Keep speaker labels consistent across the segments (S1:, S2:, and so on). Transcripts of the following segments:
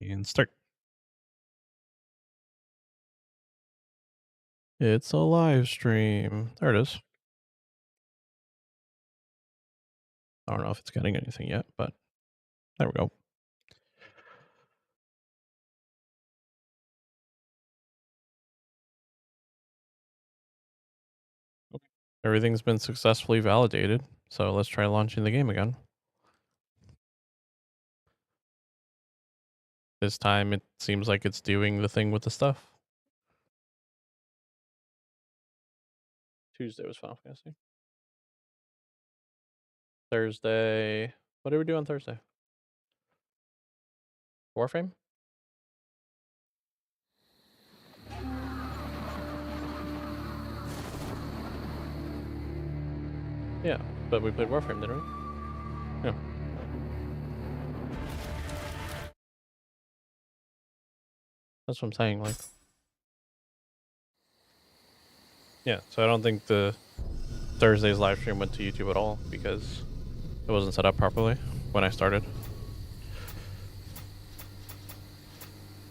S1: And start. It's a live stream. There it is. I don't know if it's getting anything yet, but there we go. Okay. Everything's been successfully validated. So let's try launching the game again. This time it seems like it's doing the thing with the stuff. Tuesday was Final Fantasy. Thursday. What did we do on Thursday? Warframe? Yeah, but we played Warframe, didn't we? Yeah. That's what I'm saying. Like, yeah. So I don't think the Thursday's live stream went to YouTube at all because it wasn't set up properly when I started.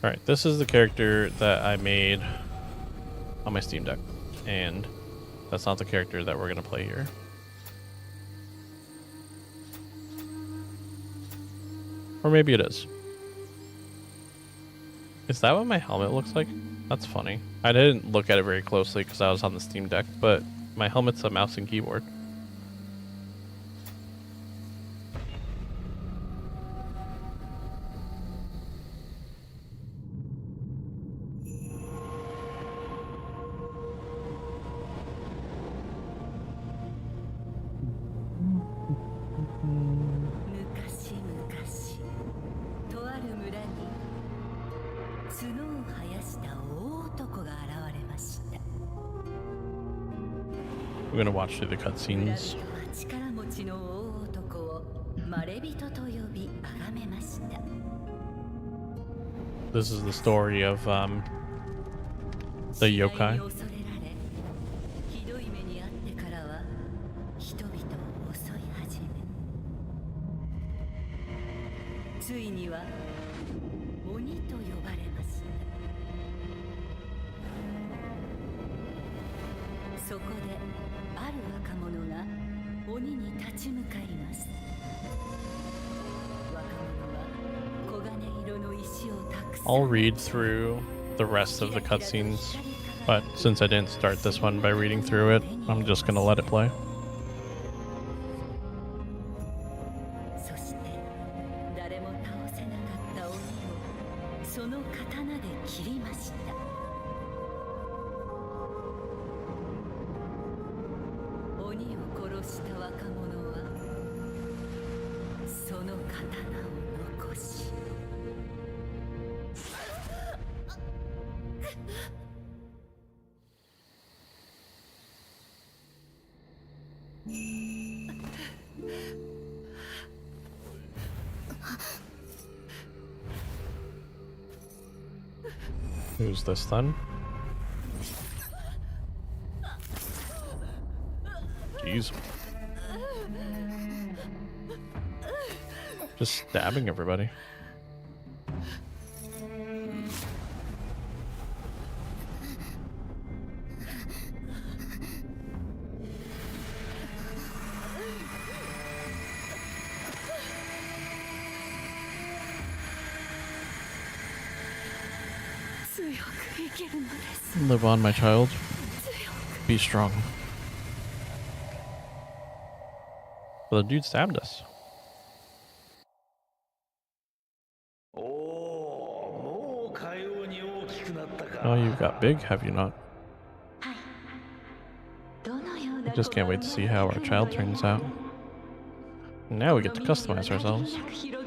S1: Alright, this is the character that I made on my Steam Deck, and that's not the character that we're going to play here. Or maybe it is. Is that what my helmet looks like? That's funny. I didn't look at it very closely because I was on the Steam Deck, but my helmet's a mouse and keyboard. We're gonna watch through the cutscenes. This is the story of the yokai. I'll read through the rest of the cutscenes, but since I didn't start this one by reading through it, I'm just gonna let it play. Who's this then? Jeez. Just stabbing everybody. Live on, my child. Be strong. Well, the dude stabbed us. Oh, you've got big, have you not? I just can't wait to see how our child turns out. Now we get to customize ourselves.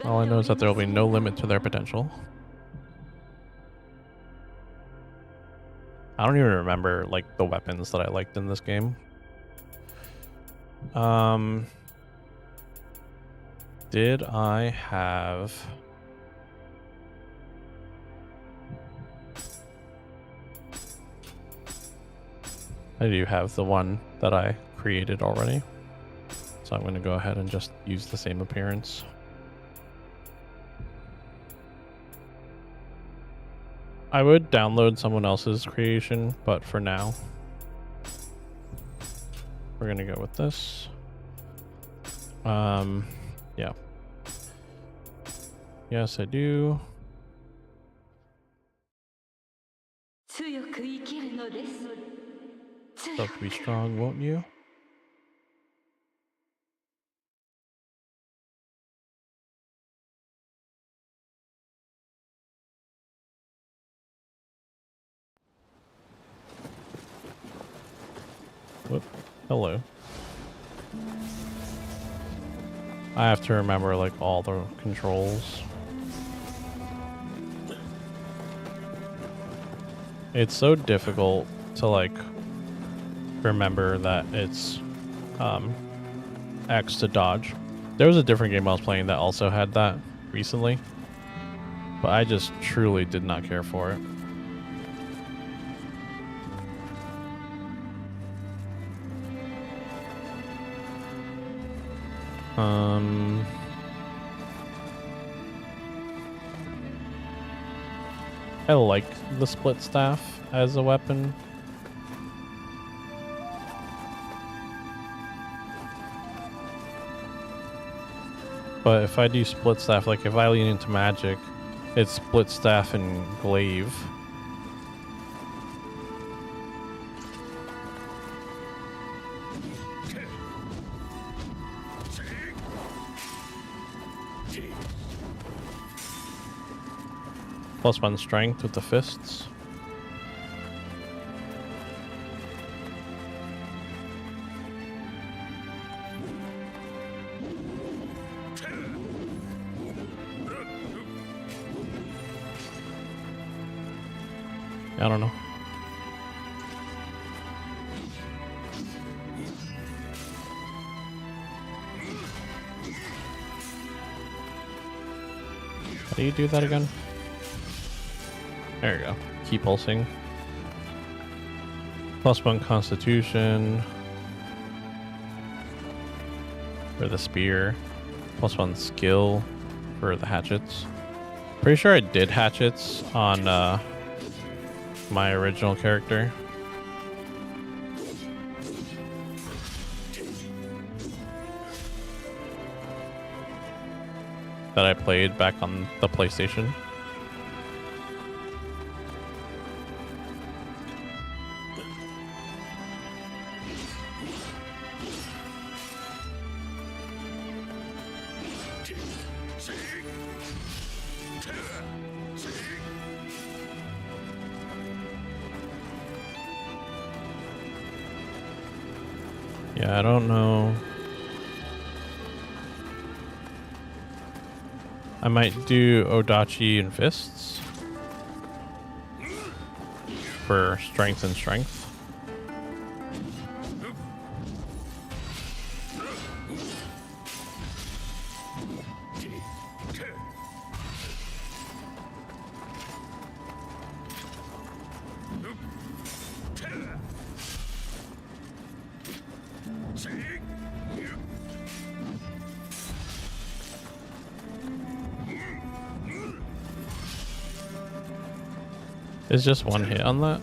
S1: All I know is that there will be no limit to their potential. I don't even remember, like, the weapons that I liked in this game. Did I have... I do have the one that I created already. So I'm going to go ahead and just use the same appearance. I would download someone else's creation, but for now, we're gonna go with this. Yeah. Yes, I do. So to be strong, won't you? Whoop. Hello. I have to remember like all the controls. It's so difficult to like remember that it's X to dodge. There was a different game I was playing that also had that recently, but I just truly did not care for it. I like the split staff as a weapon. But if I do split staff, like if I lean into magic, it's split staff and glaive. +1 strength with the fists. I don't know. How do you do that again? There you go. Keep pulsing. +1 constitution. For the spear. +1 skill for the hatchets. Pretty sure I did hatchets on my original character. That I played back on the PlayStation. Yeah, I don't know. I might do Odachi and fists for strength and strength. Is just one hit on that?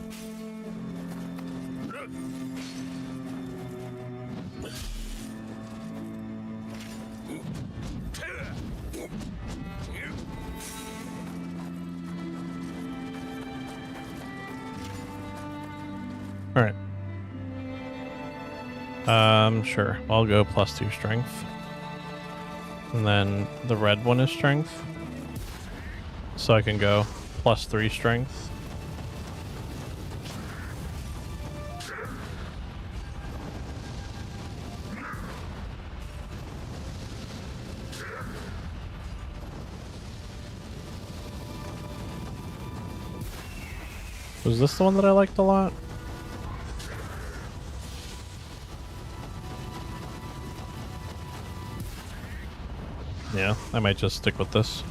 S1: All right. Sure. I'll go +2 strength. And then the red one is strength. So I can go +3 strength. Was this the one that I liked a lot? Yeah, I might just stick with this.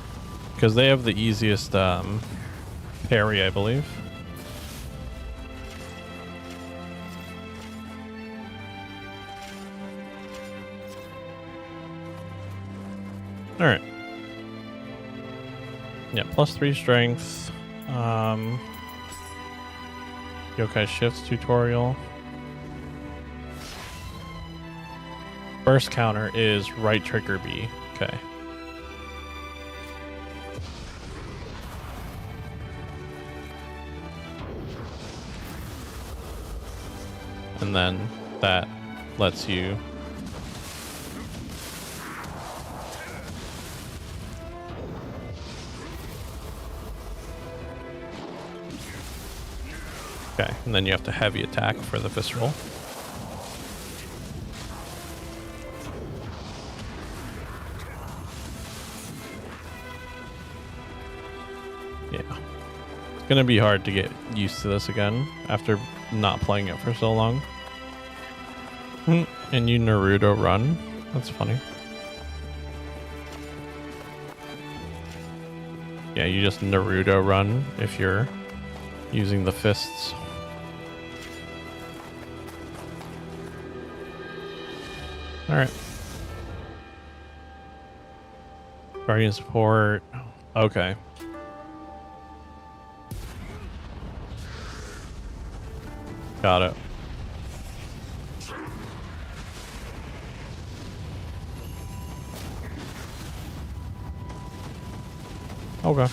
S1: Because they have the easiest parry, I believe. Alright. Yeah, +3 strength. Yokai Shifts tutorial. Burst counter is right trigger B. Okay. And then that lets you okay, and then you have to heavy attack for the visceral. Yeah. It's gonna be hard to get used to this again after not playing it for so long. And you Naruto run. That's funny. Yeah, you just Naruto run if you're using the fists. Alright. Guardian support. Okay. Got it. Okay.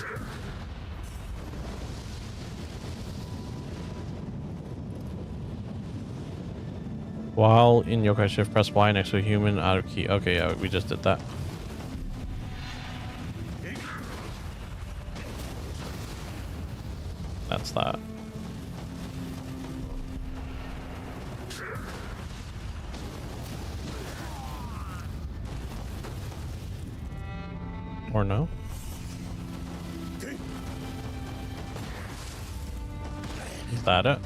S1: While in Yokai Shift, press Y next to a human out of key. Okay, yeah, we just did that. That's that. Or no? Is that it?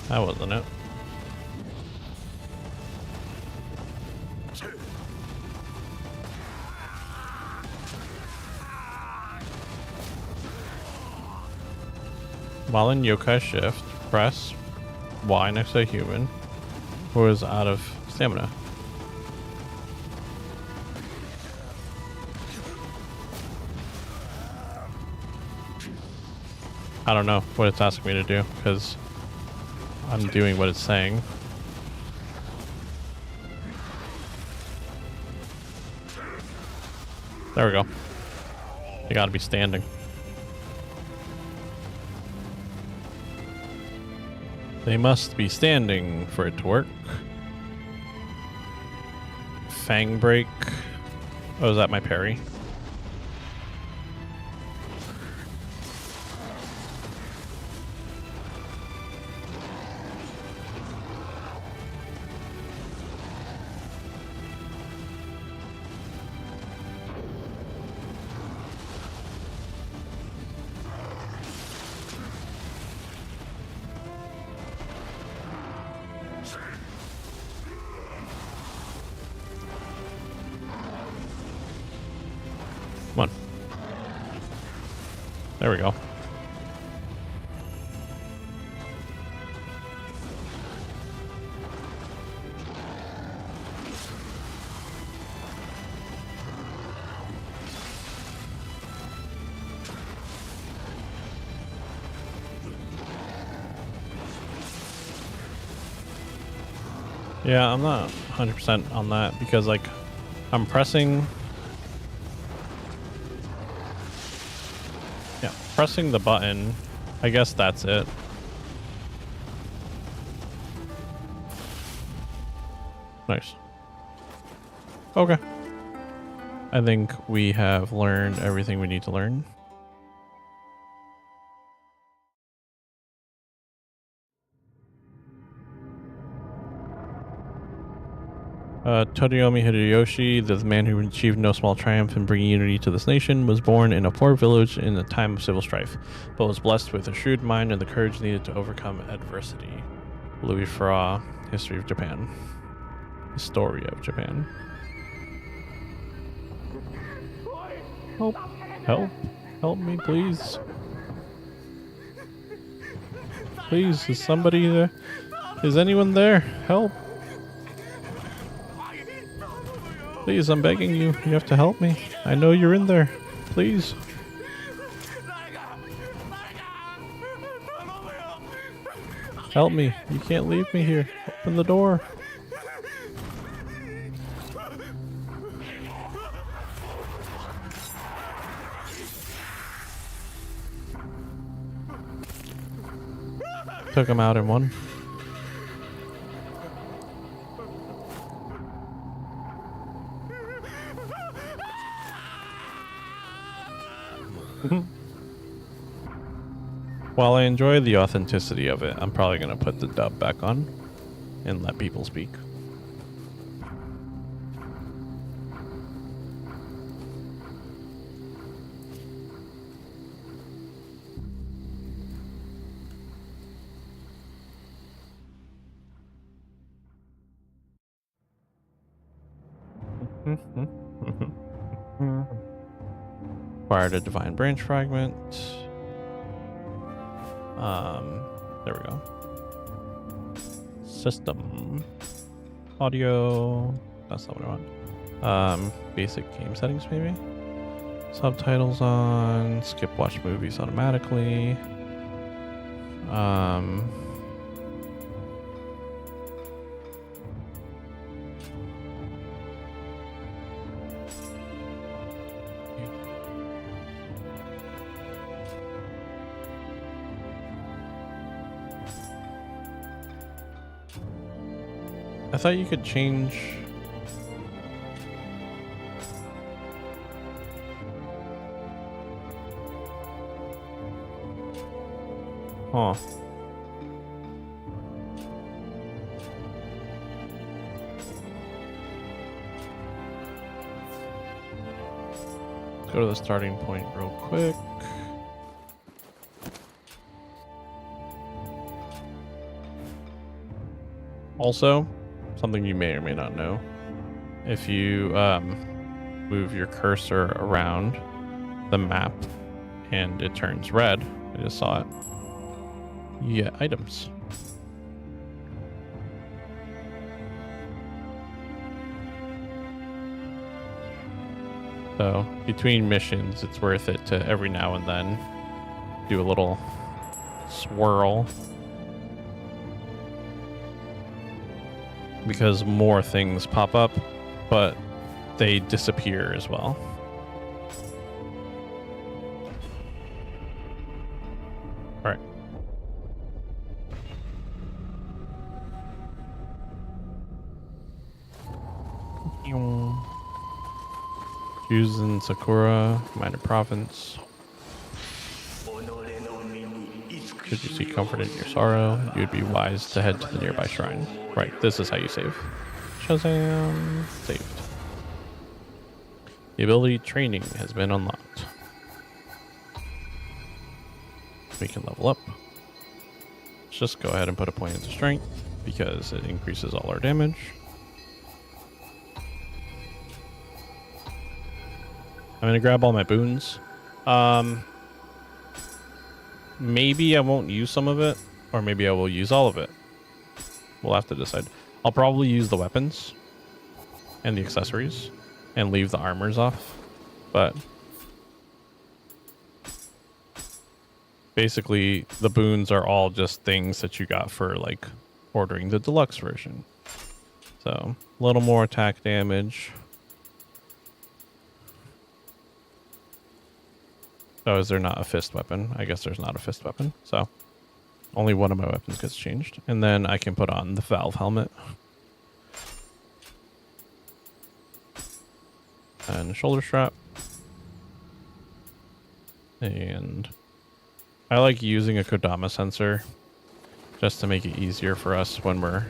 S1: That wasn't it. While in Yokai Shift, press Y next to a human who is out of stamina. I don't know what it's asking me to do because I'm doing what it's saying. There we go. You gotta be standing. They must be standing for it to work. Fang break. Oh, is that my parry? Come on. There we go. Yeah, I'm not 100% on that because, like, I'm pressing... Yeah, pressing the button. I guess that's it. Nice. Okay. I think we have learned everything we need to learn. Toyotomi Hideyoshi, the man who achieved no small triumph in bringing unity to this nation, was born in a poor village in a time of civil strife, but was blessed with a shrewd mind and the courage needed to overcome adversity. Louis Farah, History of Japan. Historia of Japan. Help. Help. Help me, please. Please, is somebody there? Is anyone there? Help. Please, I'm begging you. You have to help me. I know you're in there. Please. Help me. You can't leave me here. Open the door. Took him out in one. While I enjoy the authenticity of it, I'm probably going to put the dub back on and let people speak. Acquired a divine branch fragment. There we go. System. Audio. That's not what I want. Basic game settings maybe. Subtitles on. Skip watch movies automatically. I thought you could change. Huh. Let's go to the starting point real quick. Also, something you may or may not know, if you move your cursor around the map and it turns red, I just saw it, you get items. So between missions, it's worth it to every now and then do a little swirl, because more things pop up, but they disappear as well. All right. Juzen Sakura, Minor Province. Should you seek comfort in your sorrow, you would be wise to head to the nearby shrine. Right, this is how you save. Shazam! Saved. The ability training has been unlocked. We can level up. Let's just go ahead and put a point into strength because it increases all our damage. I'm gonna grab all my boons. Maybe I won't use some of it, or maybe I will use all of it. We'll have to decide. I'll probably use the weapons and the accessories and leave the armors off, but basically the boons are all just things that you got for like ordering the deluxe version. So a little more attack damage. Oh, is there not a fist weapon? I guess there's not a fist weapon. So only one of my weapons gets changed. And then I can put on the valve helmet. And a shoulder strap. And I like using a Kodama sensor just to make it easier for us when we're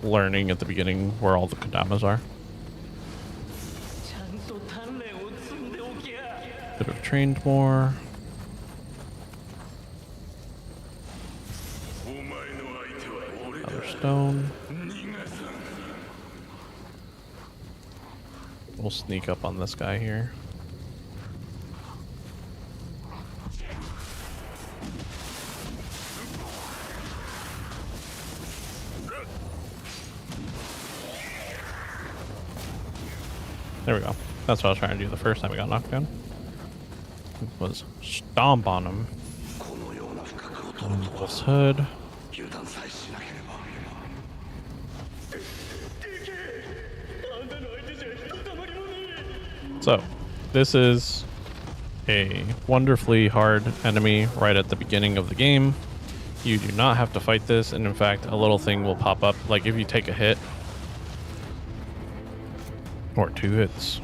S1: learning at the beginning where all the Kodamas are. Could have trained more. Another stone. We'll sneak up on this guy here. There we go. That's what I was trying to do the first time we got knocked down. Was stomp on him. Wolf's Hood. So, this is a wonderfully hard enemy right at the beginning of the game. You do not have to fight this, and in fact, a little thing will pop up. Like if you take a hit, or 2 hits,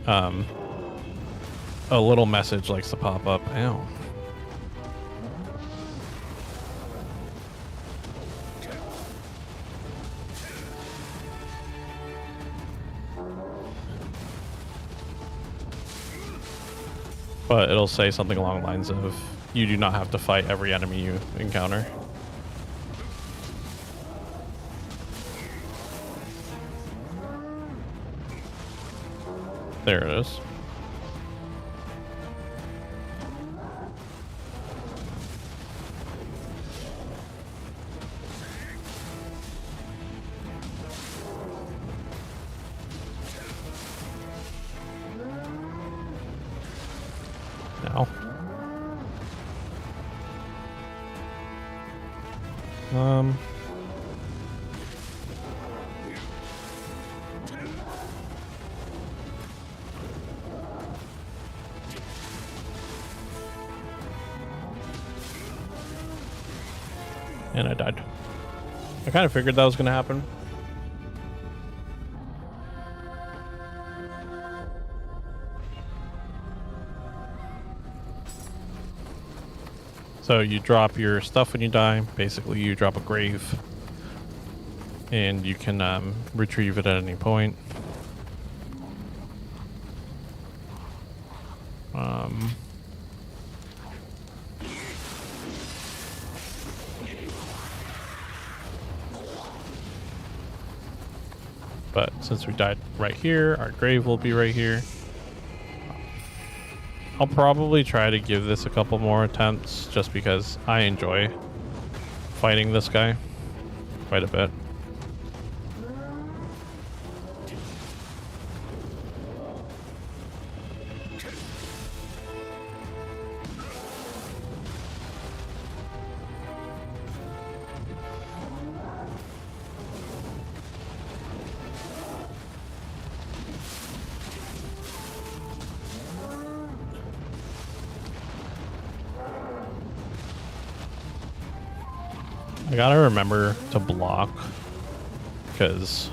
S1: a little message likes to pop up. Ow. But it'll say something along the lines of, you do not have to fight every enemy you encounter. There it is. Now. And I died. I kind of figured that was going to happen. So you drop your stuff when you die. Basically, you drop a grave. And you can retrieve it at any point. But since we died right here, our grave will be right here. I'll probably try to give this a couple more attempts just because I enjoy fighting this guy quite a bit. I gotta remember to block because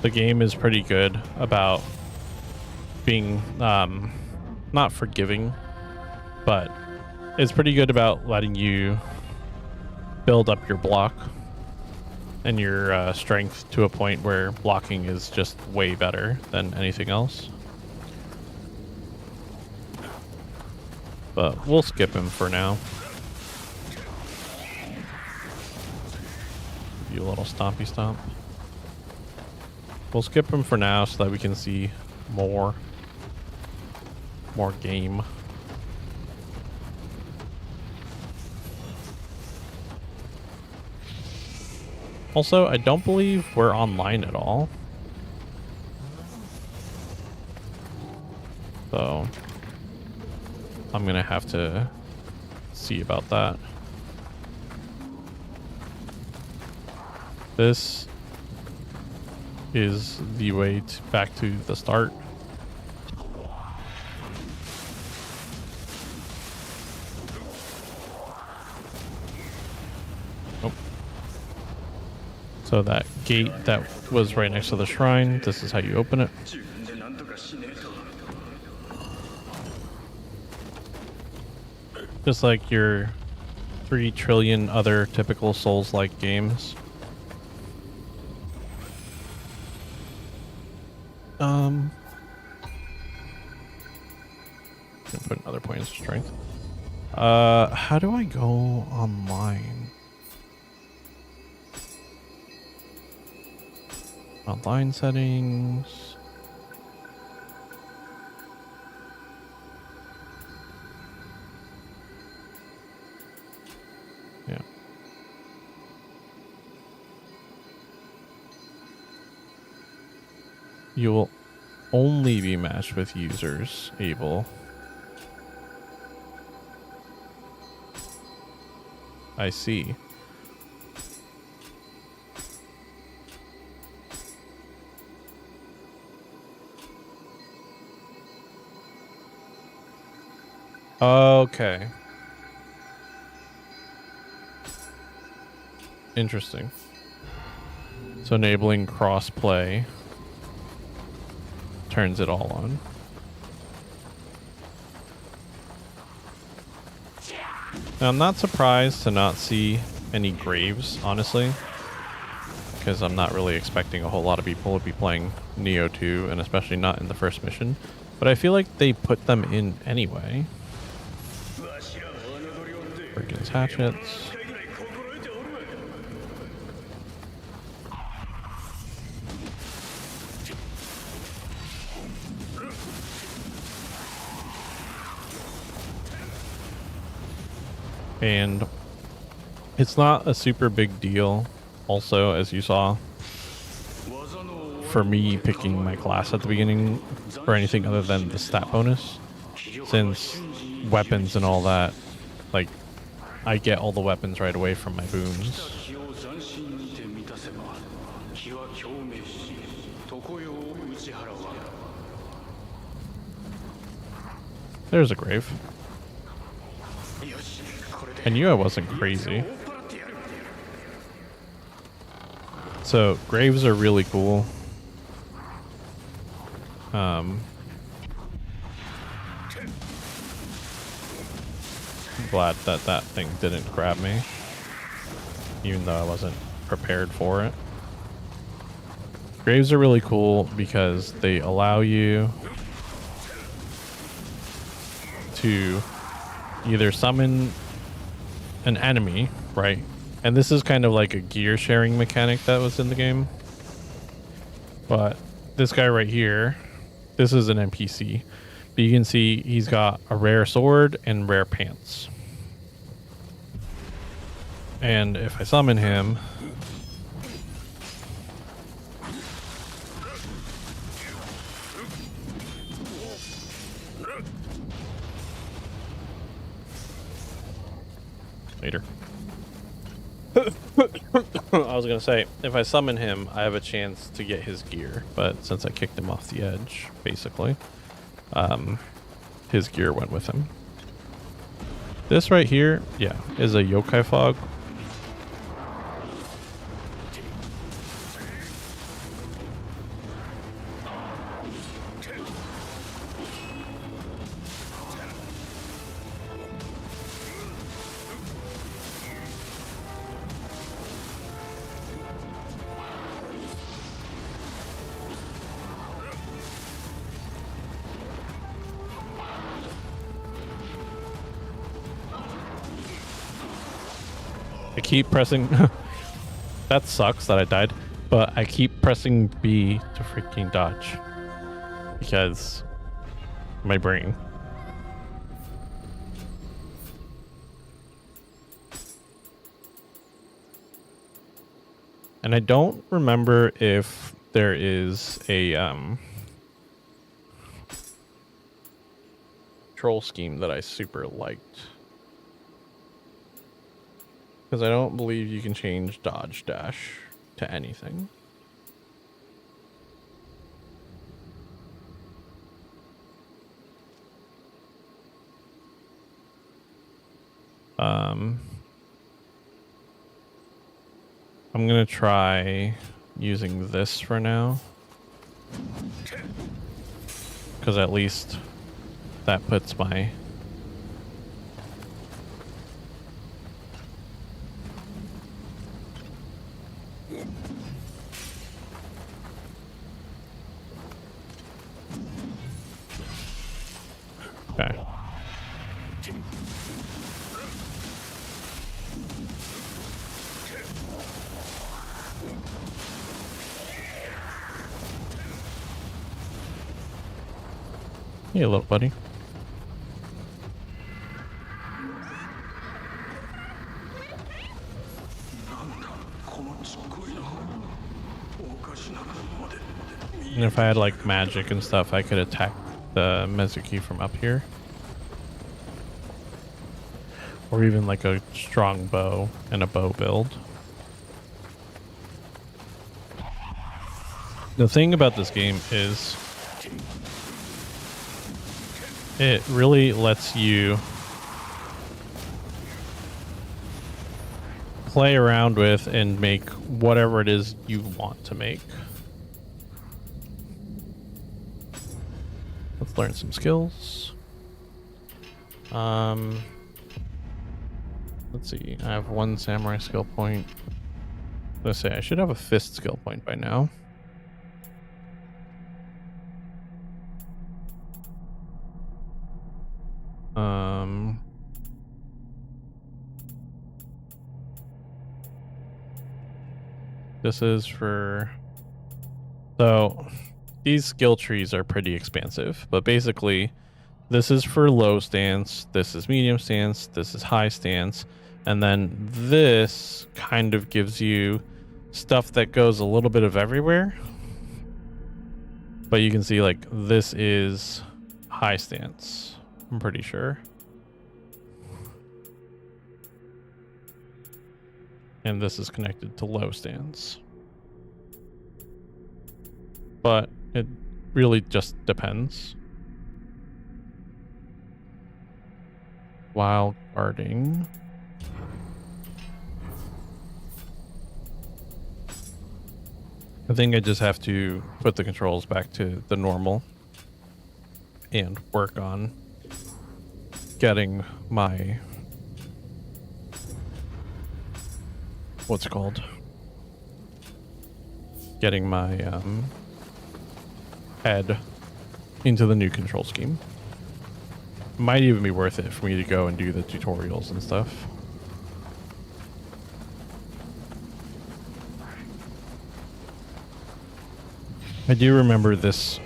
S1: the game is pretty good about being not forgiving, but it's pretty good about letting you build up your block and your strength to a point where blocking is just way better than anything else. But we'll skip him for now. You a little stompy stomp. We'll skip him for now so that we can see more game. Also, I don't believe we're online at all. So I'm gonna have to see about that. This is the way back to the start. Oh. So that gate that was right next to the shrine, this is how you open it. Just like your 3 trillion other typical Souls-like games. Put another point of strength. How do I go online? Online settings. Yeah. You will only be matched with users able. I see. Okay. Interesting. So enabling cross-play turns it all on. Now, I'm not surprised to not see any graves, honestly, because I'm not really expecting a whole lot of people to be playing Neo 2, and especially not in the first mission. But I feel like they put them in anyway. Brigand's hatchets. And it's not a super big deal, also, as you saw, for me picking my class at the beginning for anything other than the stat bonus, since weapons and all that, like, I get all the weapons right away from my boons. There's a grave. I knew I wasn't crazy. So, graves are really cool. Glad that that thing didn't grab me, even though I wasn't prepared for it. Graves are really cool because they allow you to either summon an enemy, right? And this is kind of like a gear sharing mechanic that was in the game. But this guy right here, this is an NPC. But you can see he's got a rare sword and rare pants. And if I summon him, later. I was gonna say, if I summon him, I have a chance to get his gear, but since I kicked him off the edge, basically, his gear went with him. This right here, yeah, is a yokai fog. I keep pressing. That sucks that I died, but I keep pressing B to freaking dodge because my brain. And I don't remember if there is a troll scheme that I super liked. Because I don't believe you can change dodge dash to anything. I'm gonna try using this for now. Because at least that puts my... Okay. Hey, little buddy. And if I had like magic and stuff, I could attack the Mezuki from up here. Or even like a strong bow and a bow build. The thing about this game is it really lets you play around with and make whatever it is you want to make. Let's learn some skills. Let's see. I have 1 samurai skill point. Let's say I should have a fist skill point by now. This is for... So, these skill trees are pretty expansive, but basically, this is for low stance, this is medium stance, this is high stance, and then this kind of gives you stuff that goes a little bit of everywhere. But you can see, like, this is high stance, I'm pretty sure. And this is connected to low stance. But it really just depends. While guarding. I think I just have to put the controls back to the normal and work on getting my... what's it called? Getting my head into the new control scheme. Might even be worth it for me to go and do the tutorials and stuff. I do remember this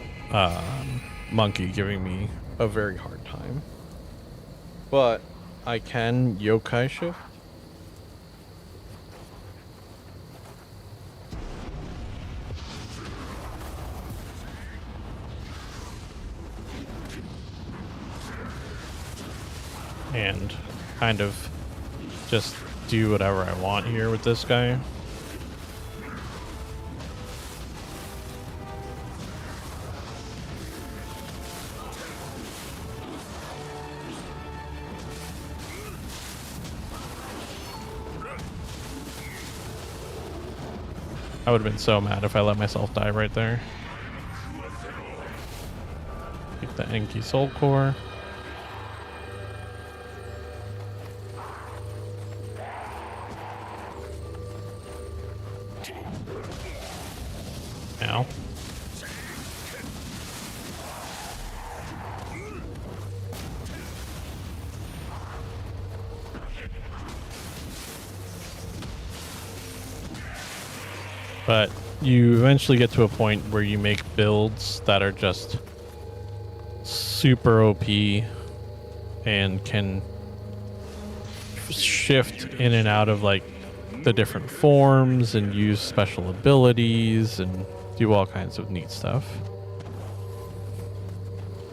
S1: monkey giving me a very hard time. But I can yokai shift. And kind of just do whatever I want here with this guy. I would have been so mad if I let myself die right there. Take the Enki Soul Core. Ow. But you eventually get to a point where you make builds that are just super OP and can shift in and out of like the different forms and use special abilities and do all kinds of neat stuff.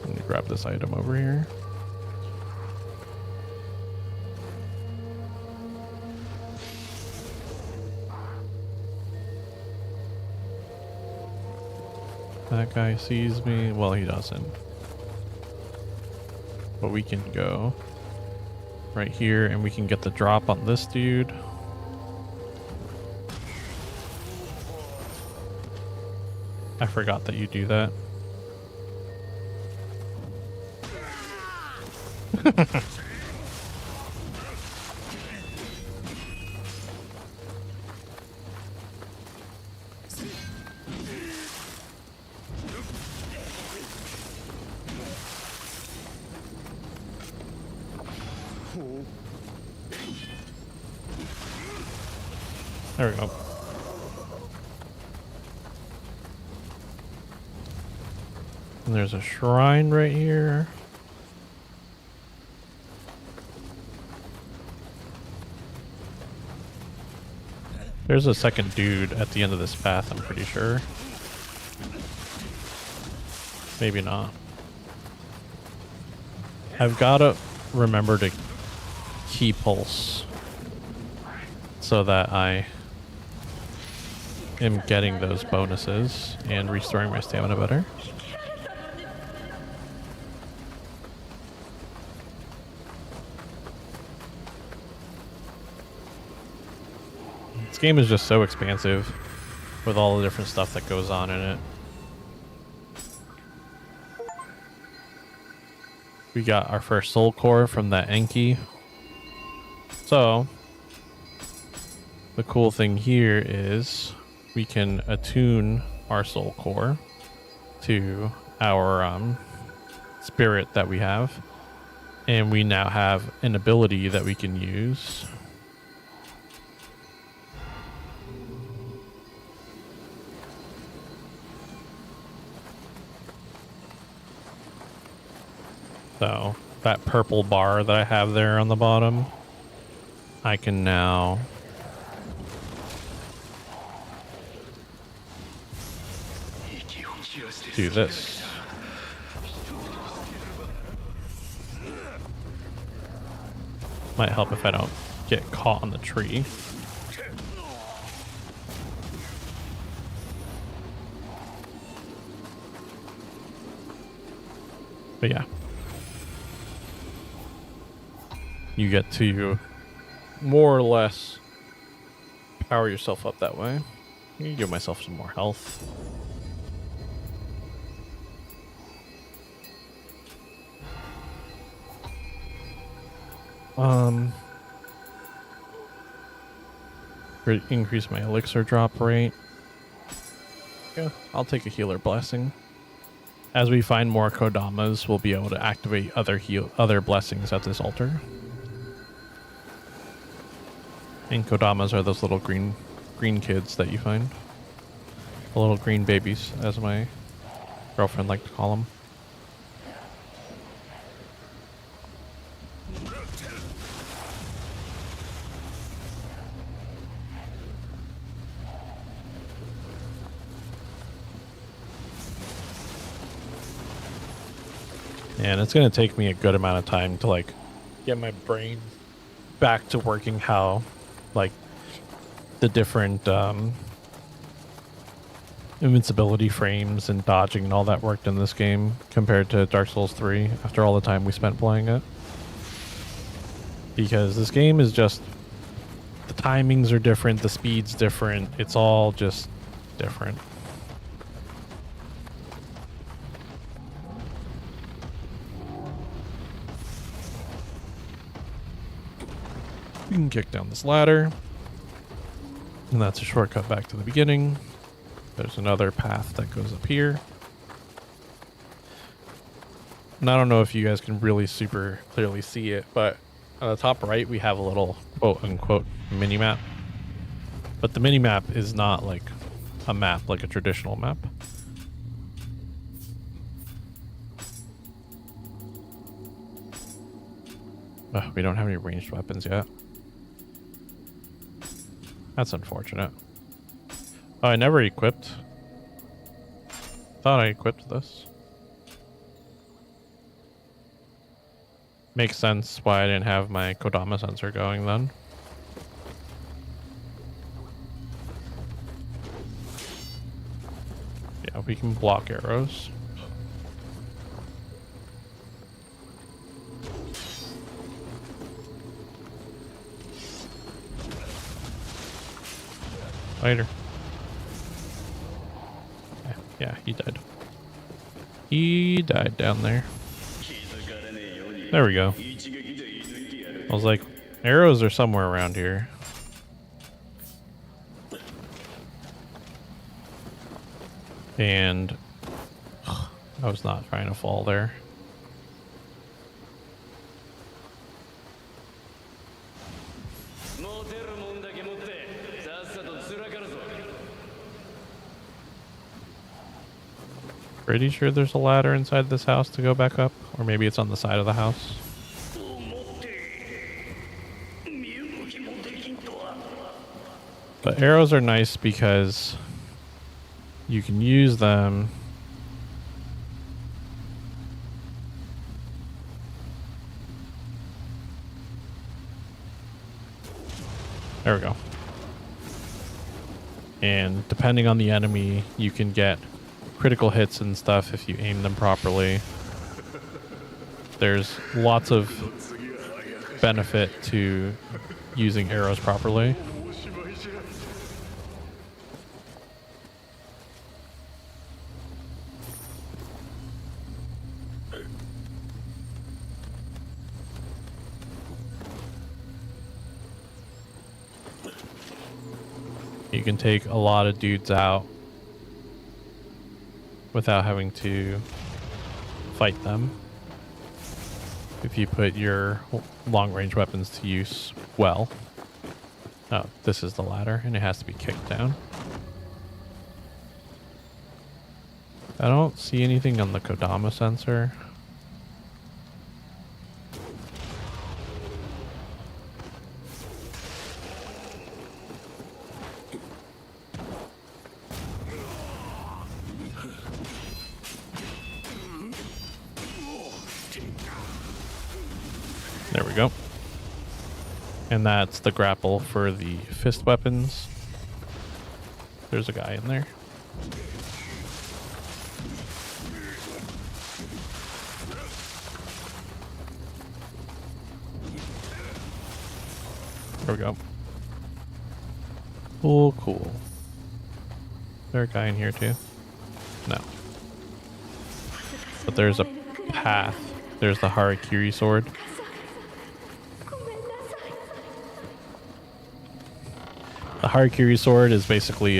S1: Let me grab this item over here. That guy sees me. Well, he doesn't. But we can go right here and we can get the drop on this dude. I forgot that you do that. There we go. And there's a shrine right here. There's a second dude at the end of this path, I'm pretty sure. Maybe not. I've got to remember to key pulse so that I am getting those bonuses and restoring my stamina better. This game is just so expansive with all the different stuff that goes on in it. We got our first soul core from that Enki. So the cool thing here is we can attune our soul core to our spirit that we have, and we now have an ability that we can use. So that purple bar that I have there on the bottom, I can now do this. Might help if I don't get caught on the tree. But yeah. You get to more or less power yourself up that way. I can give myself some more health. Increase my elixir drop rate. Yeah, I'll take a healer blessing. As we find more Kodamas, we'll be able to activate other blessings at this altar. And Kodamas are those little green kids that you find. The little green babies, as my girlfriend liked to call them. And it's going to take me a good amount of time to like get my brain back to working how like the different invincibility frames and dodging and all that worked in this game compared to Dark Souls 3 after all the time we spent playing it. Because this game is just, the timings are different, the speed's different, it's all just different. You can kick down this ladder, and that's a shortcut back to the beginning. There's another path that goes up here. And I don't know if you guys can really super clearly see it, but on the top right, we have a little quote-unquote mini-map. But the mini-map is not like a map, like a traditional map. We don't have any ranged weapons yet. That's unfortunate. Oh, I never equipped. Thought I equipped this. Makes sense why I didn't have my Kodama sensor going then. Yeah, we can block arrows. Later. Yeah, he died. He died down there. There we go. I was like, arrows are somewhere around here. And I was not trying to fall there. Pretty sure there's a ladder inside this house to go back up, or maybe it's on the side of the house. But arrows are nice because you can use them There we go. And depending on the enemy, you can get critical hits and stuff if you aim them properly. There's lots of benefit to using arrows properly. You can take a lot of dudes out without having to fight them if you put your long-range weapons to use well. Oh, this is the ladder, and it has to be kicked down. I don't see anything on the Kodama sensor. There we go. And that's the grapple for the fist weapons. There's a guy in there. There we go. Cool, cool. Is there a guy in here too? No. But there's a path. There's the Harakiri sword. The Harakiri sword is basically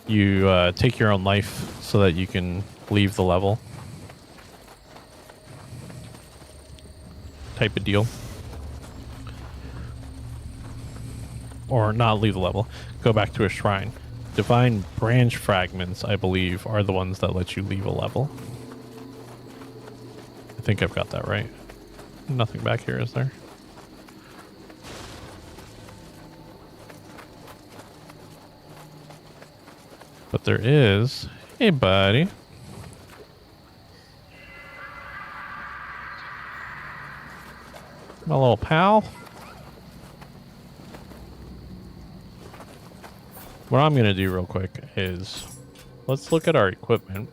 S1: you take your own life so that you can leave the level type of deal. Or not leave the level, go back to a shrine. Divine branch fragments, I believe, are the ones that let you leave a level. I think I've got that right. Nothing back here, is there? But there is. Hey, buddy. My little pal. What I'm going to do real quick is let's look at our equipment.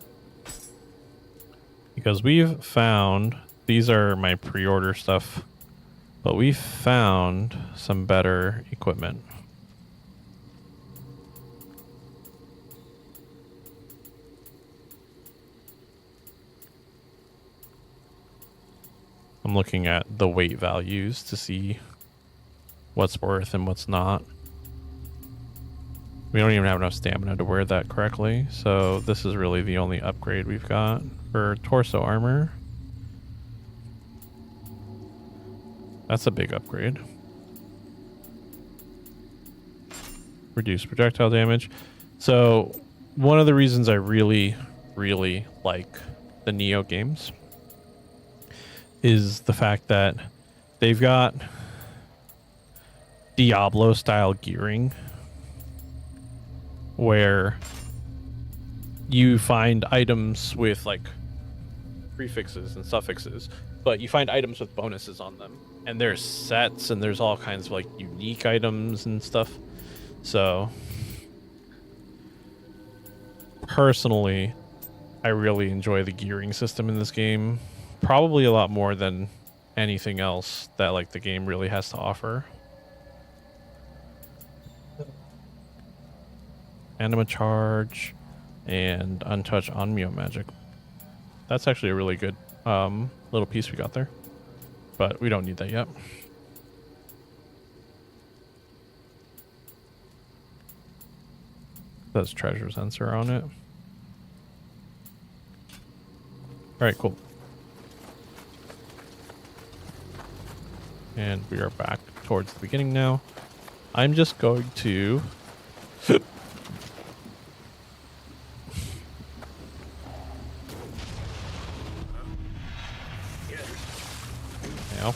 S1: Because we've found, these are my pre-order stuff, but we've found some better equipment. I'm looking at the weight values to see what's worth and what's not. We don't even have enough stamina to wear that correctly, so this is really the only upgrade we've got for torso armor. That's a big upgrade. Reduce projectile damage. So one of the reasons I really, really like the Neo games is the fact that they've got Diablo style gearing where you find items with like prefixes and suffixes, but you find items with bonuses on them, and there's sets and there's all kinds of like unique items and stuff. So personally, I really enjoy the gearing system in this game. Probably a lot more than anything else that like the game really has to offer. Anima charge and untouched Onmyo magic. That's actually a really good little piece we got there, but we don't need that yet. That's treasure sensor on it. All right, cool. And we are back towards the beginning now. I'm just going to now.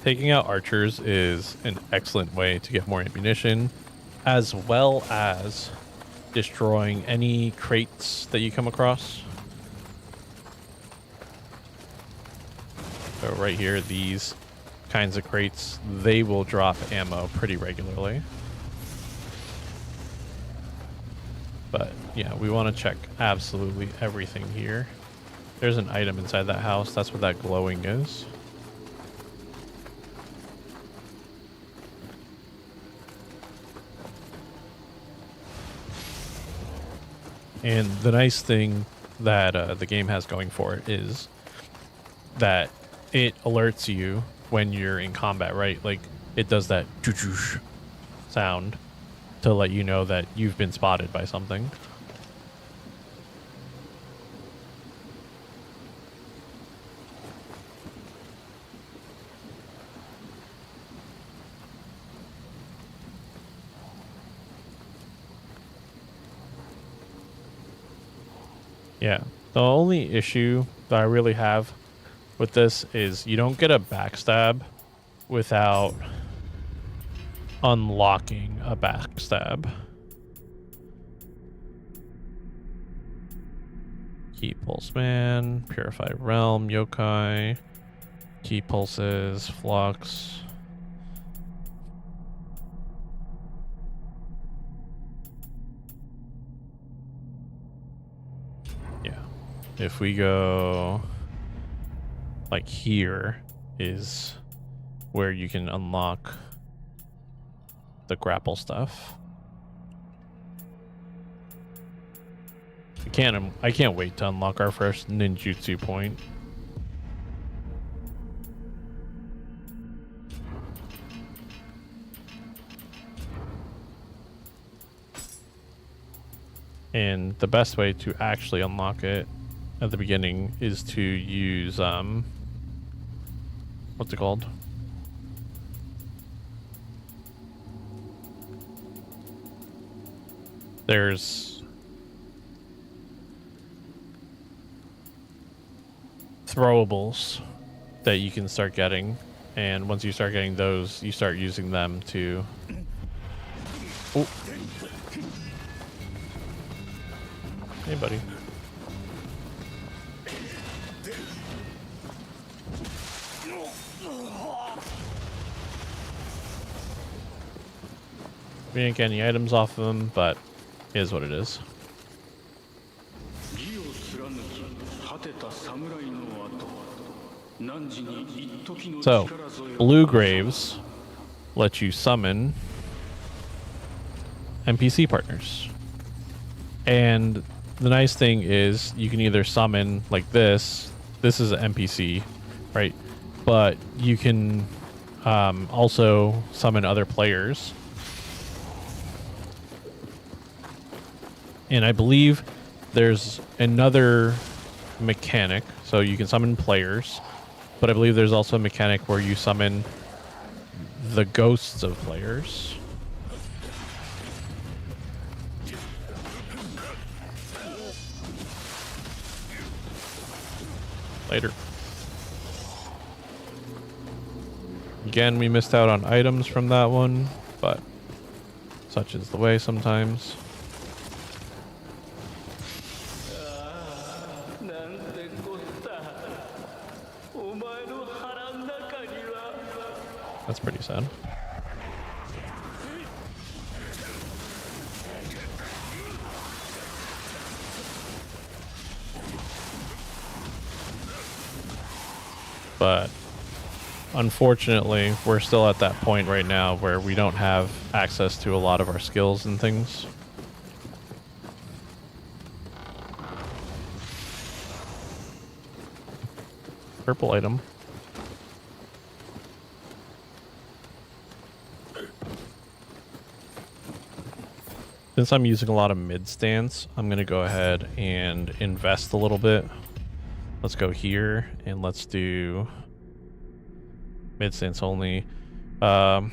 S1: Taking out archers is an excellent way to get more ammunition, as well as destroying any crates that you come across. So right here, these kinds of crates, they will drop ammo pretty regularly. But yeah, we want to check absolutely everything here. There's an item inside that house. That's what that glowing is. And the nice thing that the game has going for it is that it alerts you when you're in combat, right? Like, it does that choo-choo sound to let you know that you've been spotted by something. Yeah, the only issue that I really have with this is you don't get a backstab without unlocking a backstab. Key Pulse Man, Purified Realm, Yokai, Key Pulses, Flux. Yeah. If we go like here is where you can unlock the grapple stuff. I can't wait to unlock our first ninjutsu point. And the best way to actually unlock it at the beginning is to use what's it called? There's throwables that you can start getting, and once you start getting those, you start using them to... Oh. Hey, buddy. We didn't get any items off of them, but it is what it is. So, blue graves let you summon NPC partners. And the nice thing is you can either summon like this. This is an NPC, right? But you can also summon other players. And I believe there's another mechanic. So you can summon players. But I believe there's also a mechanic where you summon the ghosts of players. Later. Again, we missed out on items from that one, but such is the way sometimes. That's pretty sad. But unfortunately, we're still at that point right now where we don't have access to a lot of our skills and things. Purple item. Since I'm using a lot of mid stance, I'm going to go ahead and invest a little bit. Let's go here and let's do mid stance only. That's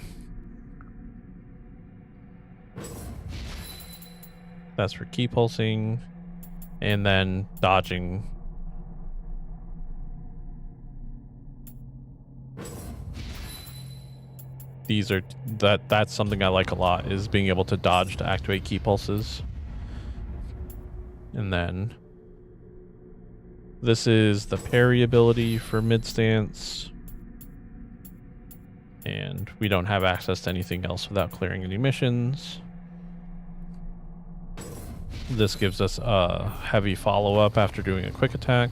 S1: for key pulsing and then dodging. That's something I like a lot, is being able to dodge to activate key pulses. And then this is the parry ability for mid stance. And we don't have access to anything else without clearing any missions. This gives us a heavy follow-up after doing a quick attack.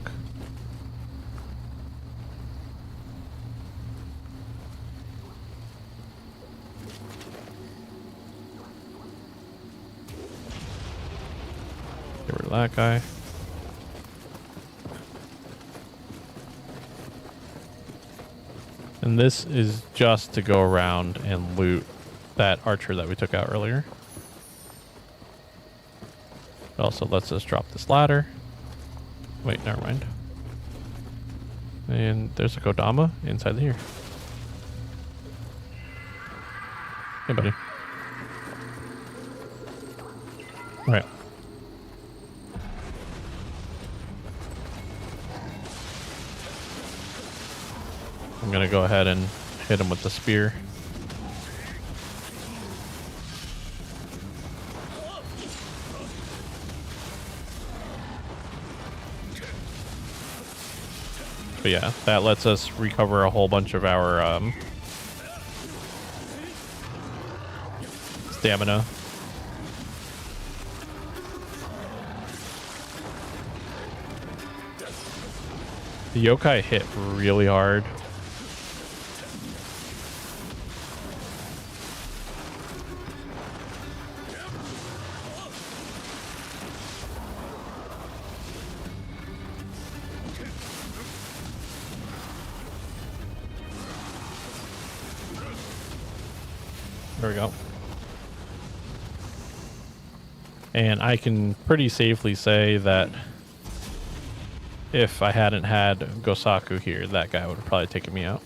S1: Get rid of that guy. And this is just to go around and loot that archer that we took out earlier. It also lets us drop this ladder. Wait, never mind. And there's a Kodama inside here. Hey, buddy. All right. I'm gonna go ahead and hit him with the spear. But yeah, that lets us recover a whole bunch of our stamina. The yokai hit really hard. There we go. And I can pretty safely say that if I hadn't had Gosaku here, that guy would have probably taken me out.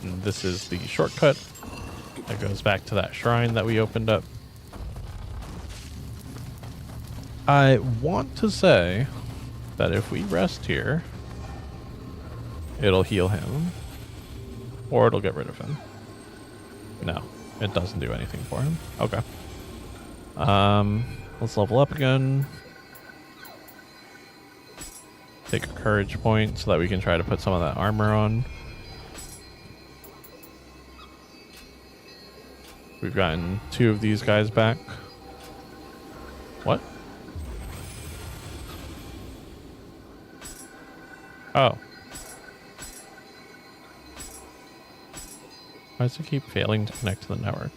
S1: And this is the shortcut that goes back to that shrine that we opened up. I want to say that if we rest here, it'll heal him, or it'll get rid of him. No, it doesn't do anything for him. Okay. Let's level up again. Take a courage point so that we can try to put some of that armor on. We've gotten 2 of these guys back. What? Oh. Why does it keep failing to connect to the network?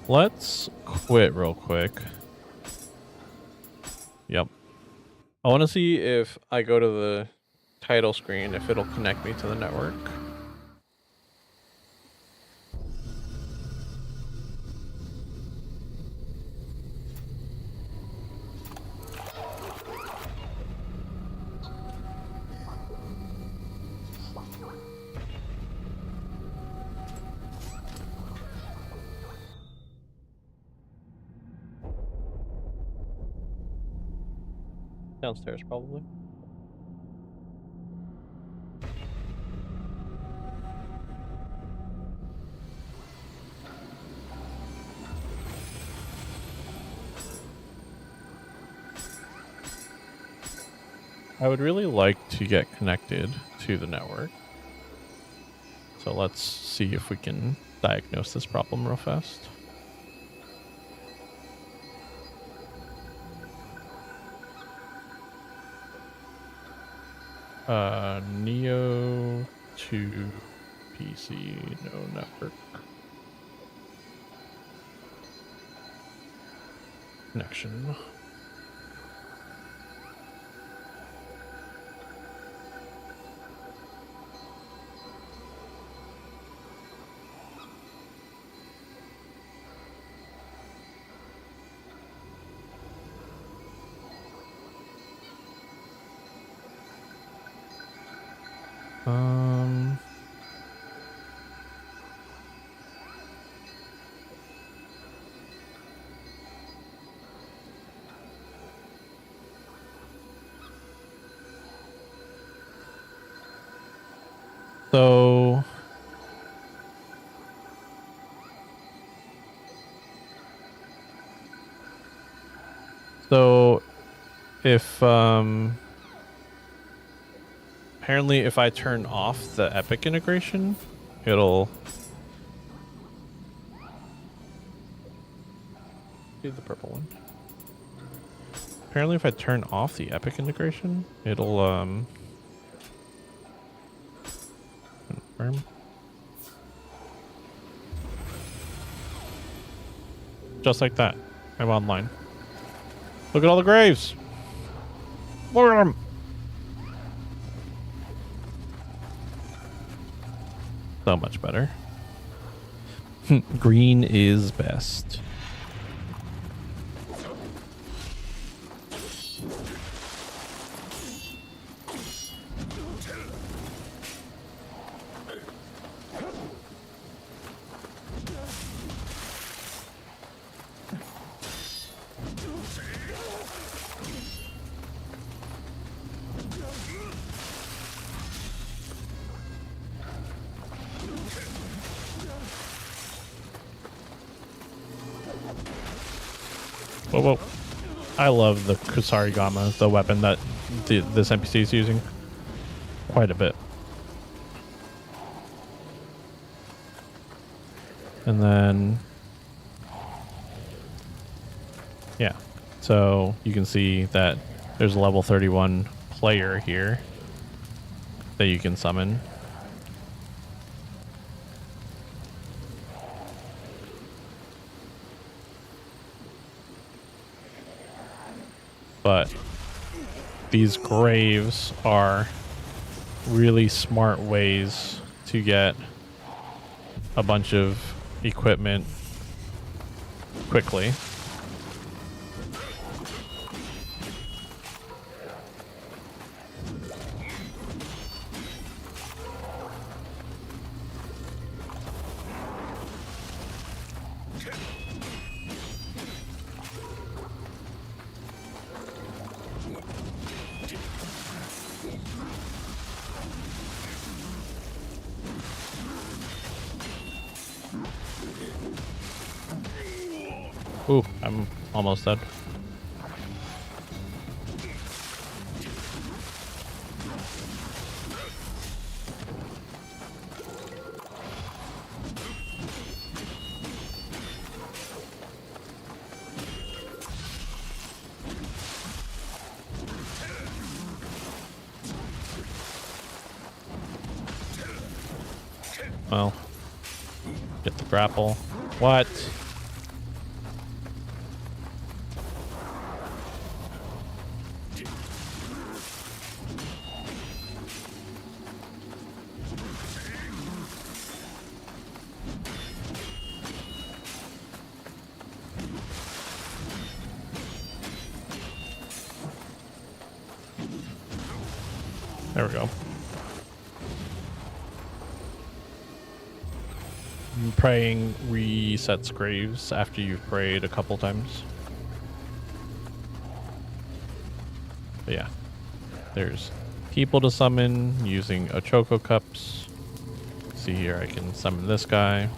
S1: Let's quit real quick. Yep. I want to see if I go to the title screen, if it'll connect me to the network. Downstairs, probably. I would really like to get connected to the network. So let's see if we can diagnose this problem real fast. Neo to PC, no network. Connection. So So if apparently if I turn off the Epic integration, it'll do the purple one. Apparently if I turn off the Epic integration, it'll confirm. Just like that. I'm online. Look at all the graves. Look at them. So much better. Green is best. Whoa. I love the Kusarigama, the weapon that this NPC is using. Quite a bit. And then... yeah. So you can see that there's a level 31 player here that you can summon. But these graves are really smart ways to get a bunch of equipment quickly. Ooh, I'm almost dead. Well, get the grapple. What? There we go. Praying resets graves after you've prayed a couple times. But yeah, there's people to summon using Ochoko cups. See here, I can summon this guy.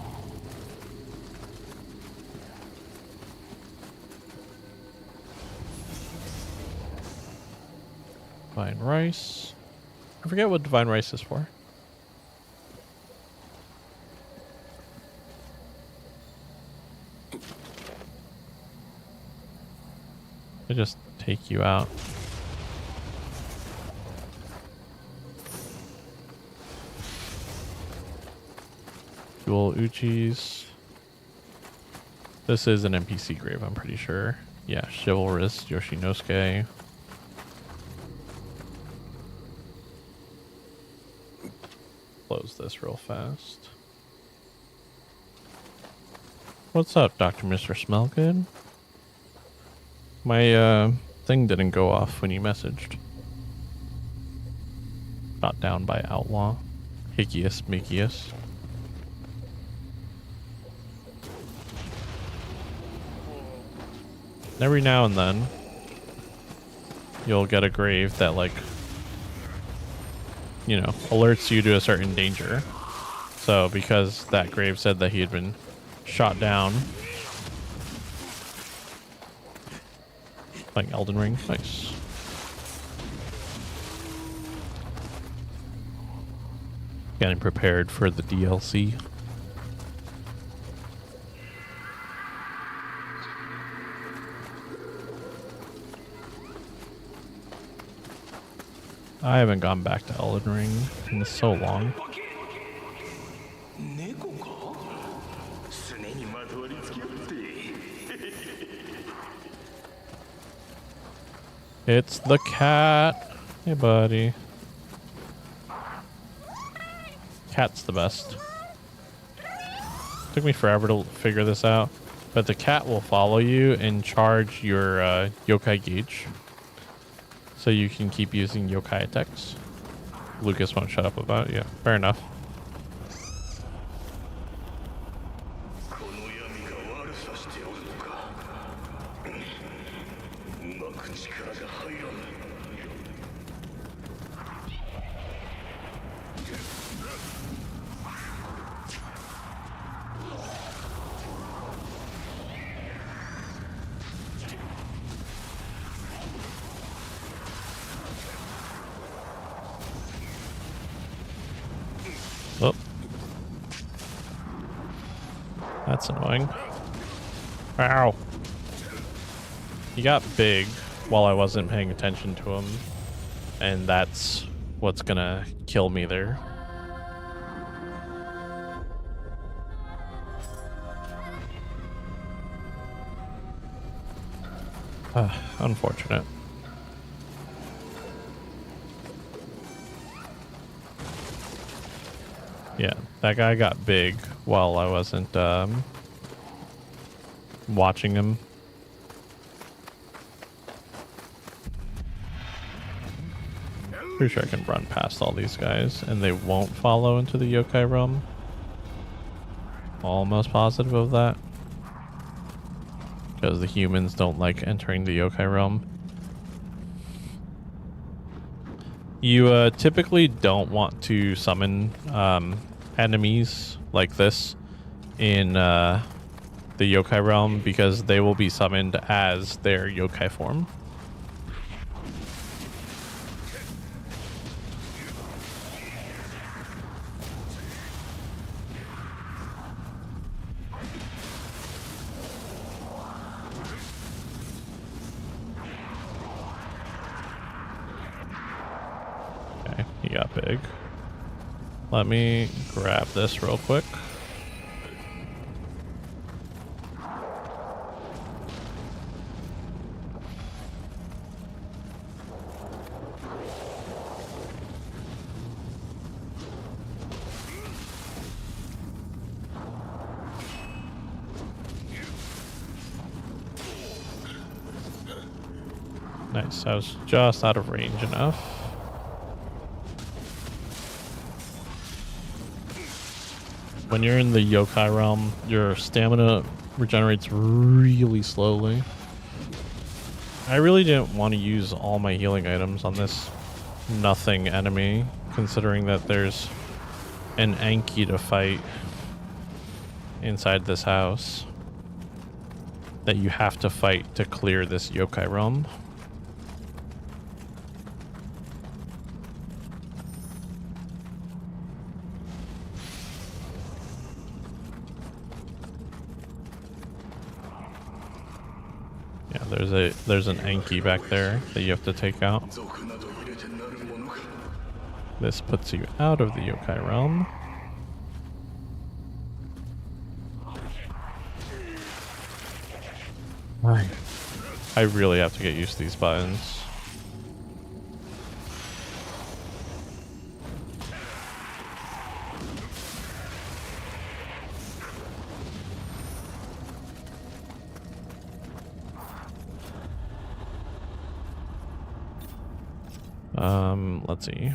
S1: Divine Rice. I forget what Divine Rice is for. They just take you out. Dual Uchis. This is an NPC grave, I'm pretty sure. Yeah, Chivalrous Yoshinosuke. Close this real fast. What's up, Dr. Mr. Smellgood? My thing didn't go off when you messaged. Shot down by Outlaw. Hickius Mickius. Every now and then, you'll get a grave that, like, you know, alerts you to a certain danger. So because that grave said that he had been shot down, Playing Elden Ring. Nice. Getting prepared for the DLC. I haven't gone back to Elden Ring in so long. It's the cat. Hey, buddy. Cat's the best. Took me forever to figure this out, but the cat will follow you and charge your yokai gauge, so you can keep using yokai attacks. Lucas won't shut up about it. Yeah, fair enough. Oh. That's annoying. Ow. He got big while I wasn't paying attention to him, and that's what's gonna kill me there. Unfortunate. Yeah, that guy got big while I wasn't watching him. Pretty sure I can run past all these guys and they won't follow into the yokai realm. Almost positive of that. Because the humans don't like entering the yokai realm. You typically don't want to summon enemies like this in the yokai realm because they will be summoned as their yokai form. Okay, he got big. Let me grab this real quick. Nice, I was just out of range enough. When you're in the yokai realm, your stamina regenerates really slowly. I really didn't want to use all my healing items on this nothing enemy, considering that there's an Anki to fight inside this house that you have to fight to clear this yokai realm. Yeah, there's an Anki back there that you have to take out. This puts you out of the yokai realm. I really have to get used to these buttons. Let's see.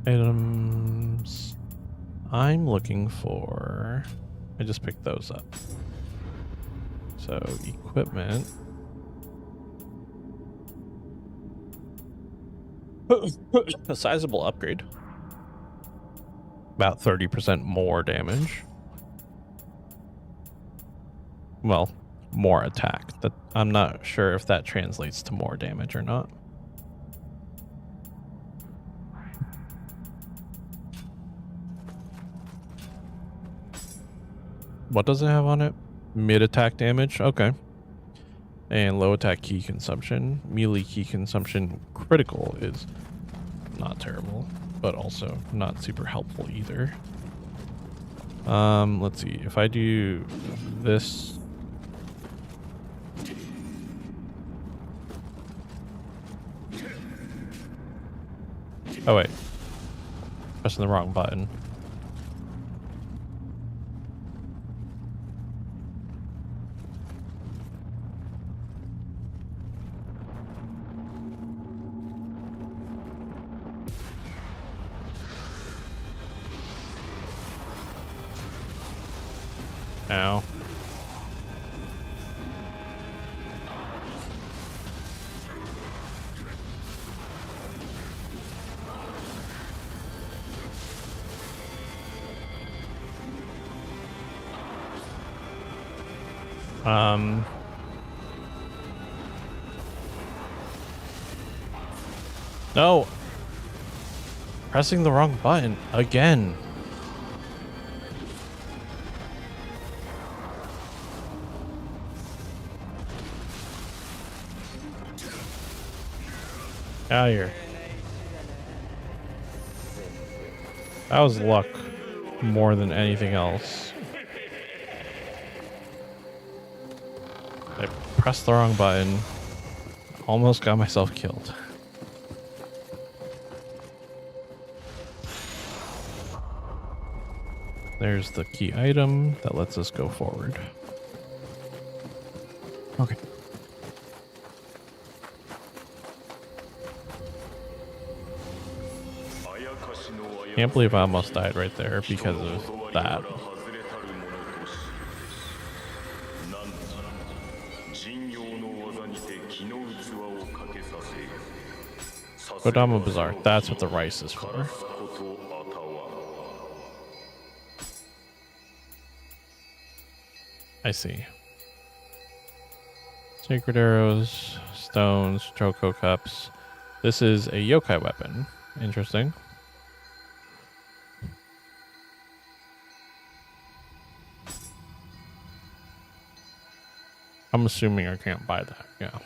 S1: Items. I'm looking for... I just picked those up. So, equipment. A sizable upgrade. about 30% more damage. Well, more attack. That I'm not sure if that translates to more damage or not. What does it have on it? Mid attack damage. Okay. And low attack key consumption. Melee key consumption critical is not terrible, but also not super helpful either. Let's see. If I do this. Oh wait. Pressing the wrong button. Ow. No. Pressing the wrong button again. Out of here. That was luck more than anything else. I pressed the wrong button. Almost got myself killed. There's the key item that lets us go forward. Okay. Can't believe I almost died right there because of that. Kodama Bazaar, that's what the rice is for. I see. Sacred arrows, stones, Choco cups. This is a yokai weapon. Interesting. I'm assuming I can't buy that, yeah.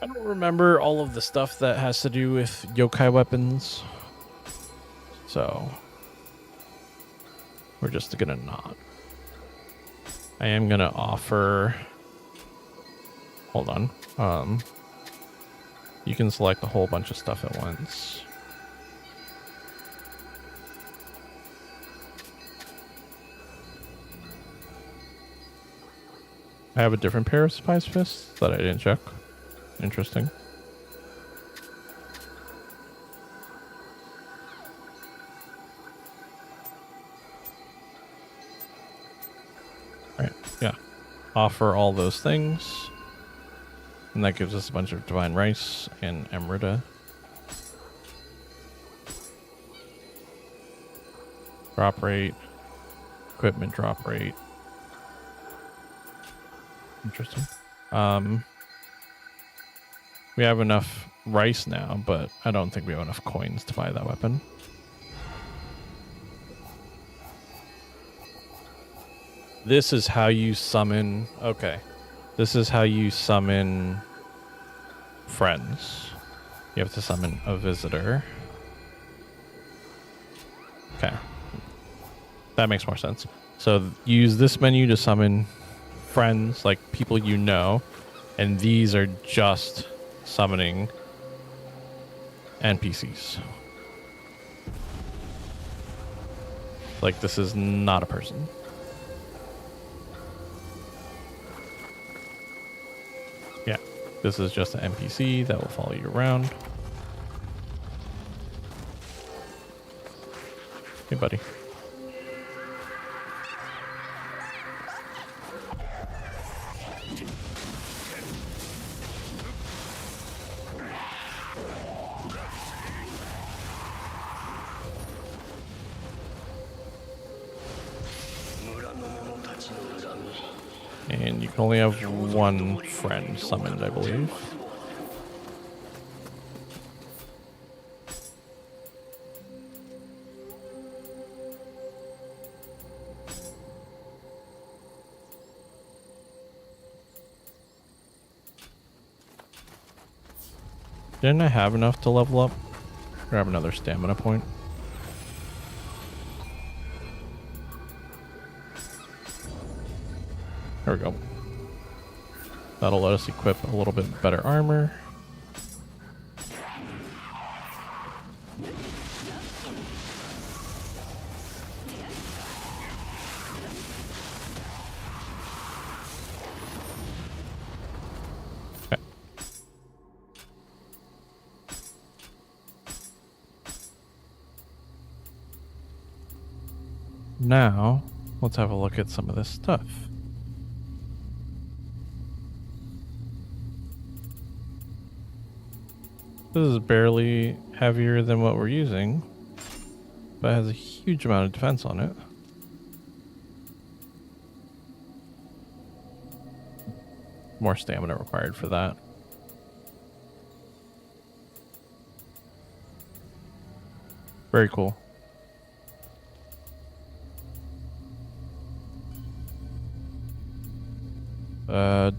S1: I don't remember all of the stuff that has to do with yokai weapons. So, we're just gonna not. I am gonna offer... Hold on. You can select a whole bunch of stuff at once. I have a different pair of Spice Fists that I didn't check. Interesting. Alright, yeah. Offer all those things. And that gives us a bunch of Divine Rice and Emerita. Drop rate. Equipment drop rate. Interesting. We have enough rice now, but I don't think we have enough coins to buy that weapon. This is how you summon... Okay. This is how you summon friends. You have to summon a visitor. Okay. That makes more sense. So use this menu to summon friends, like people you know, and these are just summoning NPCs. Like, this is not a person. Yeah, this is just an NPC that will follow you around. Hey, buddy. And you can only have one friend summoned, I believe. Didn't I have enough to level up? Grab another stamina point. There we go. That'll let us equip a little bit better armor. Okay. Now, let's have a look at some of this stuff. This is barely heavier than what we're using, but it has a huge amount of defense on it. More stamina required for that. Very cool.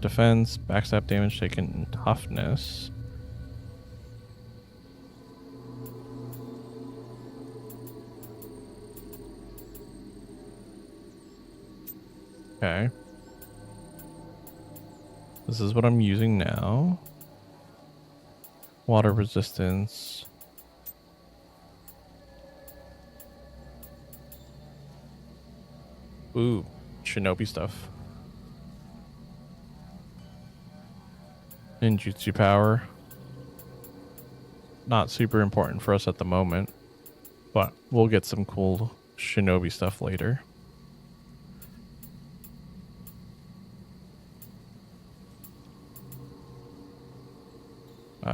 S1: Defense, backstab damage taken, and toughness. Okay. This is what I'm using now. Water resistance. Ooh, Shinobi stuff. Ninjutsu power. Not super important for us at the moment, but we'll get some cool Shinobi stuff later.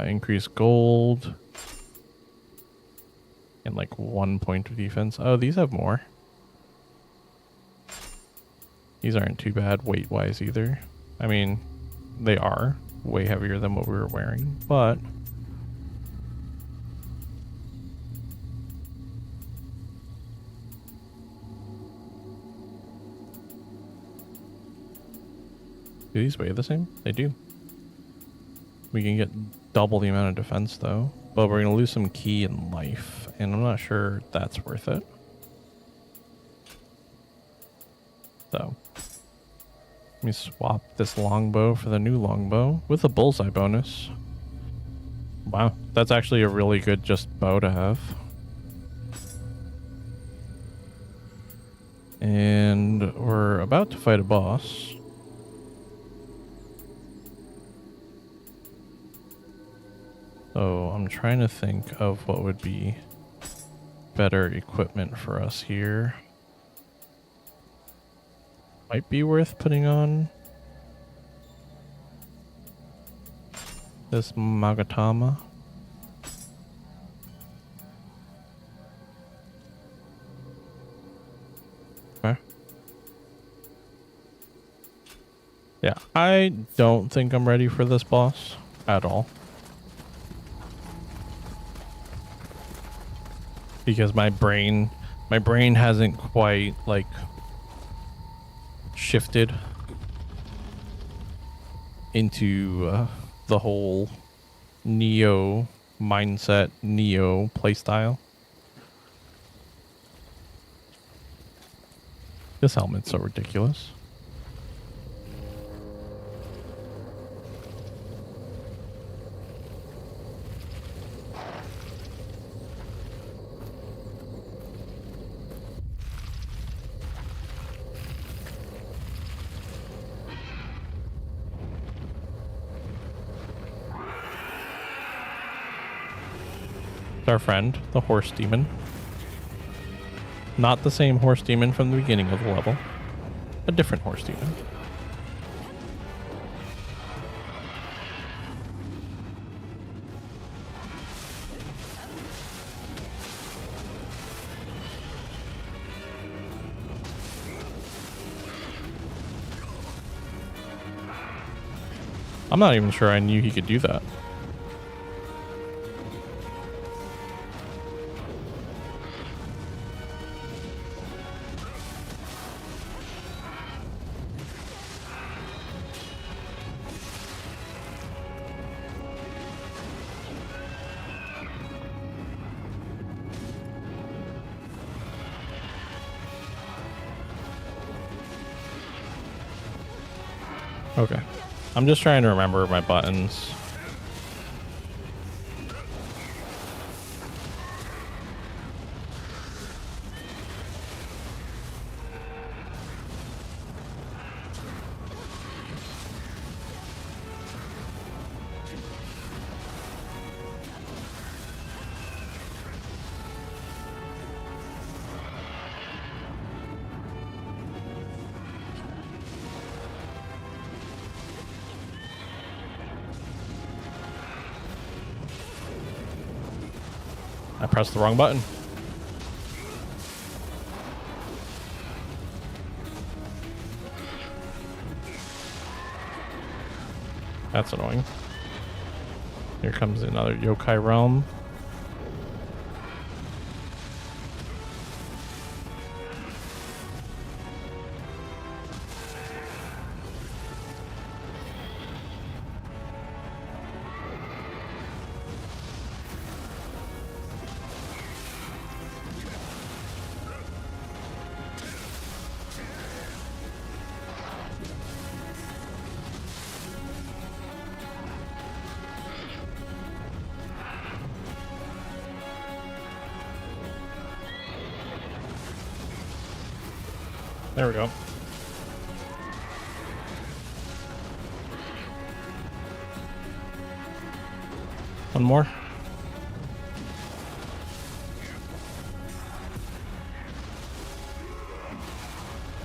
S1: Increase gold. And like 1 point of defense. Oh, these have more. These aren't too bad weight-wise either. I mean, they are way heavier than what we were wearing, but do these weigh the same? They do. We can get double the amount of defense though, but we're gonna lose some ki and life, and I'm not sure that's worth it. So let me swap this longbow for the new longbow with a bullseye bonus. Wow, that's actually a really good just bow to have. And we're about to fight a boss. So I'm trying to think of what would be better equipment for us here. Might be worth putting on this Magatama. Okay. Yeah, I don't think I'm ready for this boss at all. Because my brain hasn't quite like shifted into the whole Neo mindset, Neo playstyle. This helmet's so ridiculous. Our friend, the horse demon. Not the same horse demon from the beginning of the level. A different horse demon. I'm not even sure I knew he could do that. Okay. I'm just trying to remember my buttons. I pressed the wrong button. That's annoying. Here comes another yokai realm. There we go. One more.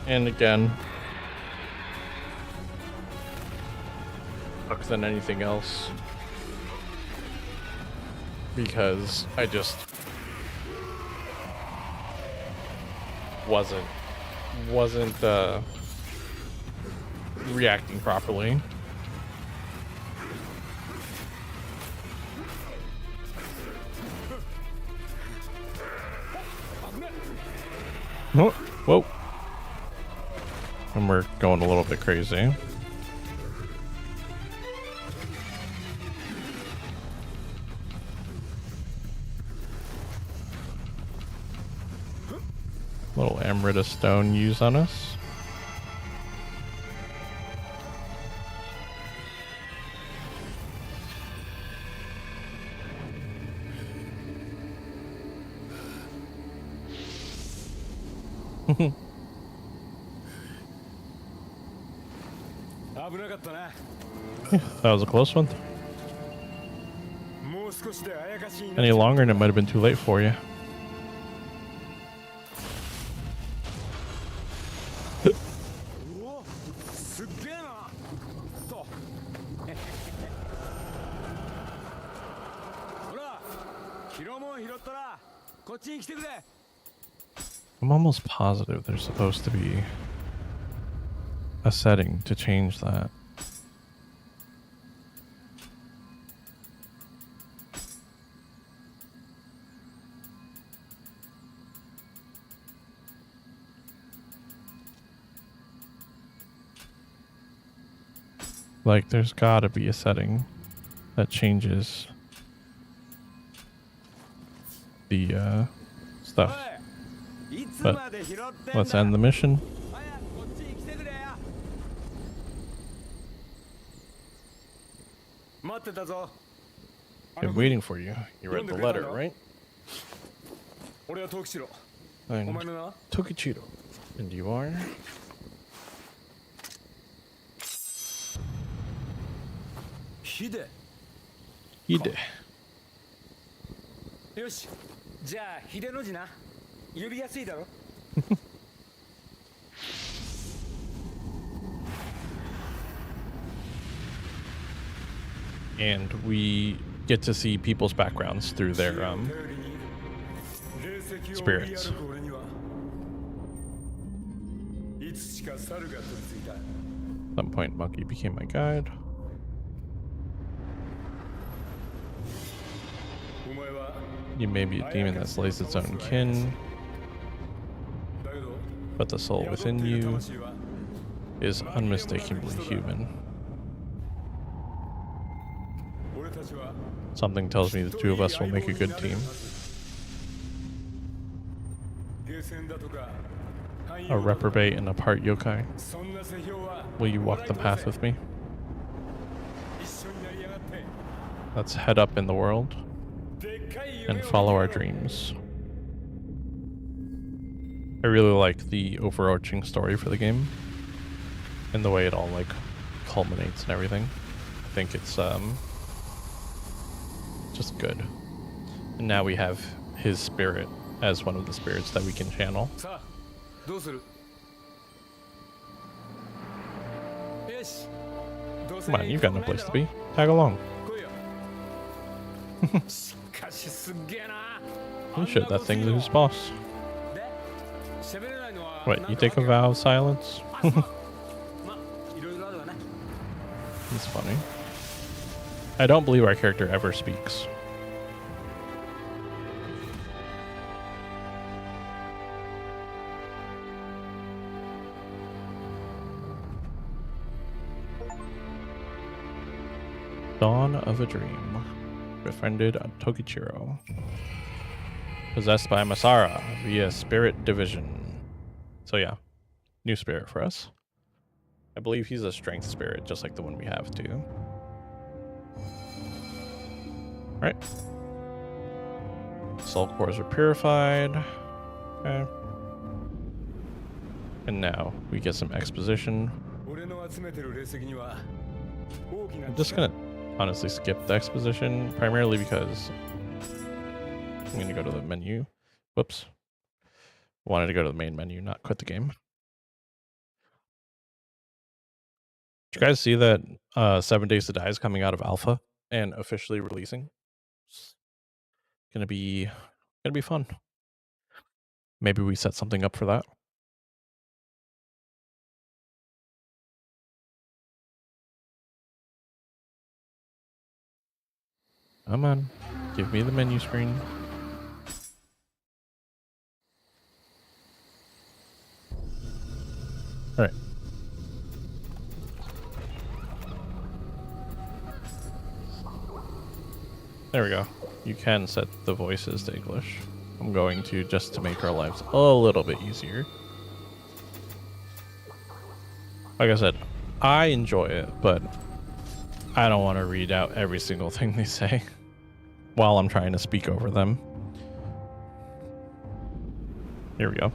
S1: And again. Fuck than anything else. Because I just wasn't reacting properly. Oh, whoa. And we're going a little bit crazy. Little Amrita stone use on us. That was a close one. Any longer and it might have been too late for you. I'm almost positive there's supposed to be a setting to change that. Like, there's gotta be a setting that changes the stuff. But let's end the mission. Been waiting for you. You read the letter, right? I'm Tokichiro. And you are? Hide.
S2: よし、じゃあ秀の字な。呼びやすいだろ。
S1: And we get to see people's backgrounds through their spirits. At some point, Monkey became my guide. You may be a demon that slays its own kin, but the soul within you is unmistakably human. Something tells me the two of us will make a good team. A reprobate and a part yokai. Will you walk the path with me? Let's head up in the world and follow our dreams. I really like the overarching story for the game and the way it all like culminates and everything. I think it's just good. And now we have his spirit as one of the spirits that we can channel. Come on, you've got no place to be. Tag along. You should. That thing's who's boss. Wait, you take a vow of silence? It's funny. I don't believe our character ever speaks. Dawn of a Dream. Befriended Tokichiro. Possessed by Masara via Spirit Division. So yeah, new spirit for us. I believe he's a strength spirit, just like the one we have too. Alright. Soul cores are purified. Okay. And now we get some exposition. I'm just gonna honestly skip the exposition, primarily because I'm gonna go to the menu. Whoops. Wanted to go to the main menu, not quit the game. Did you guys see that 7 Days to Die is coming out of alpha and officially releasing? It's gonna be fun. Maybe we set something up for that. Come on, give me the menu screen. All right. There we go. You can set the voices to English. I'm going to, just to make our lives a little bit easier. Like I said, I enjoy it, but I don't want to read out every single thing they say while I'm trying to speak over them. Here we go.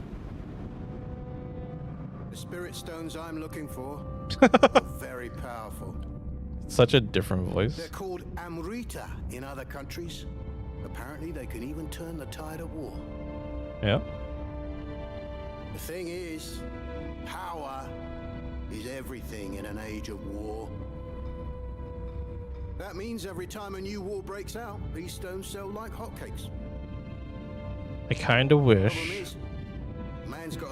S3: The spirit stones I'm looking for are very powerful.
S1: Such a different voice.
S3: They're called Amrita in other countries. Apparently they can even turn the tide of war.
S1: Yeah.
S3: The thing is, power is everything in an age of war. That means every time a new war breaks out, these stones sell like hotcakes.
S1: I kind of wish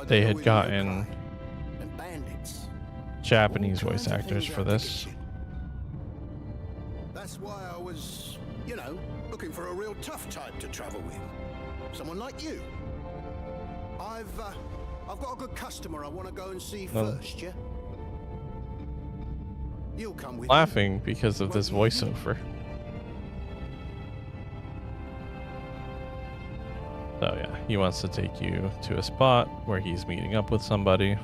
S1: they had gotten Japanese voice actors for this.
S3: That's why I was, you know, looking for a real tough type to travel with. Someone like you. I've got a good customer I want to go and see first, yeah? You'll come with
S1: Laughing because of this voiceover. So yeah, he wants to take you to a spot where he's meeting up with somebody.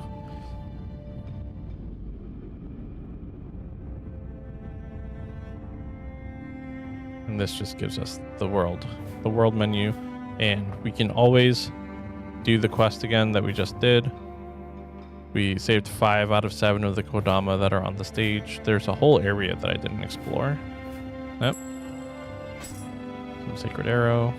S1: And this just gives us the world menu, and we can always do the quest again that we just did. We saved 5 out of 7 of the Kodama that are on the stage. There's a whole area that I didn't explore. Yep. Some Sacred Arrow.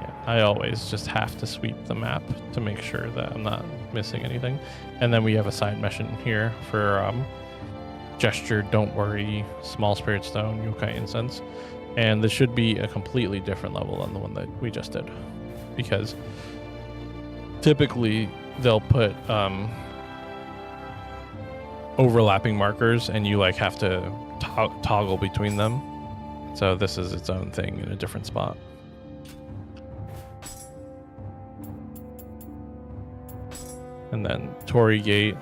S1: Yeah, I always just have to sweep the map to make sure that I'm not missing anything. And then we have a side mission here for Gesture, Don't Worry, Small Spirit Stone, Yokai Incense. And this should be a completely different level than the one that we just did, because typically they'll put overlapping markers and you like have to toggle between them. So this is its own thing in a different spot. And then Torii Gate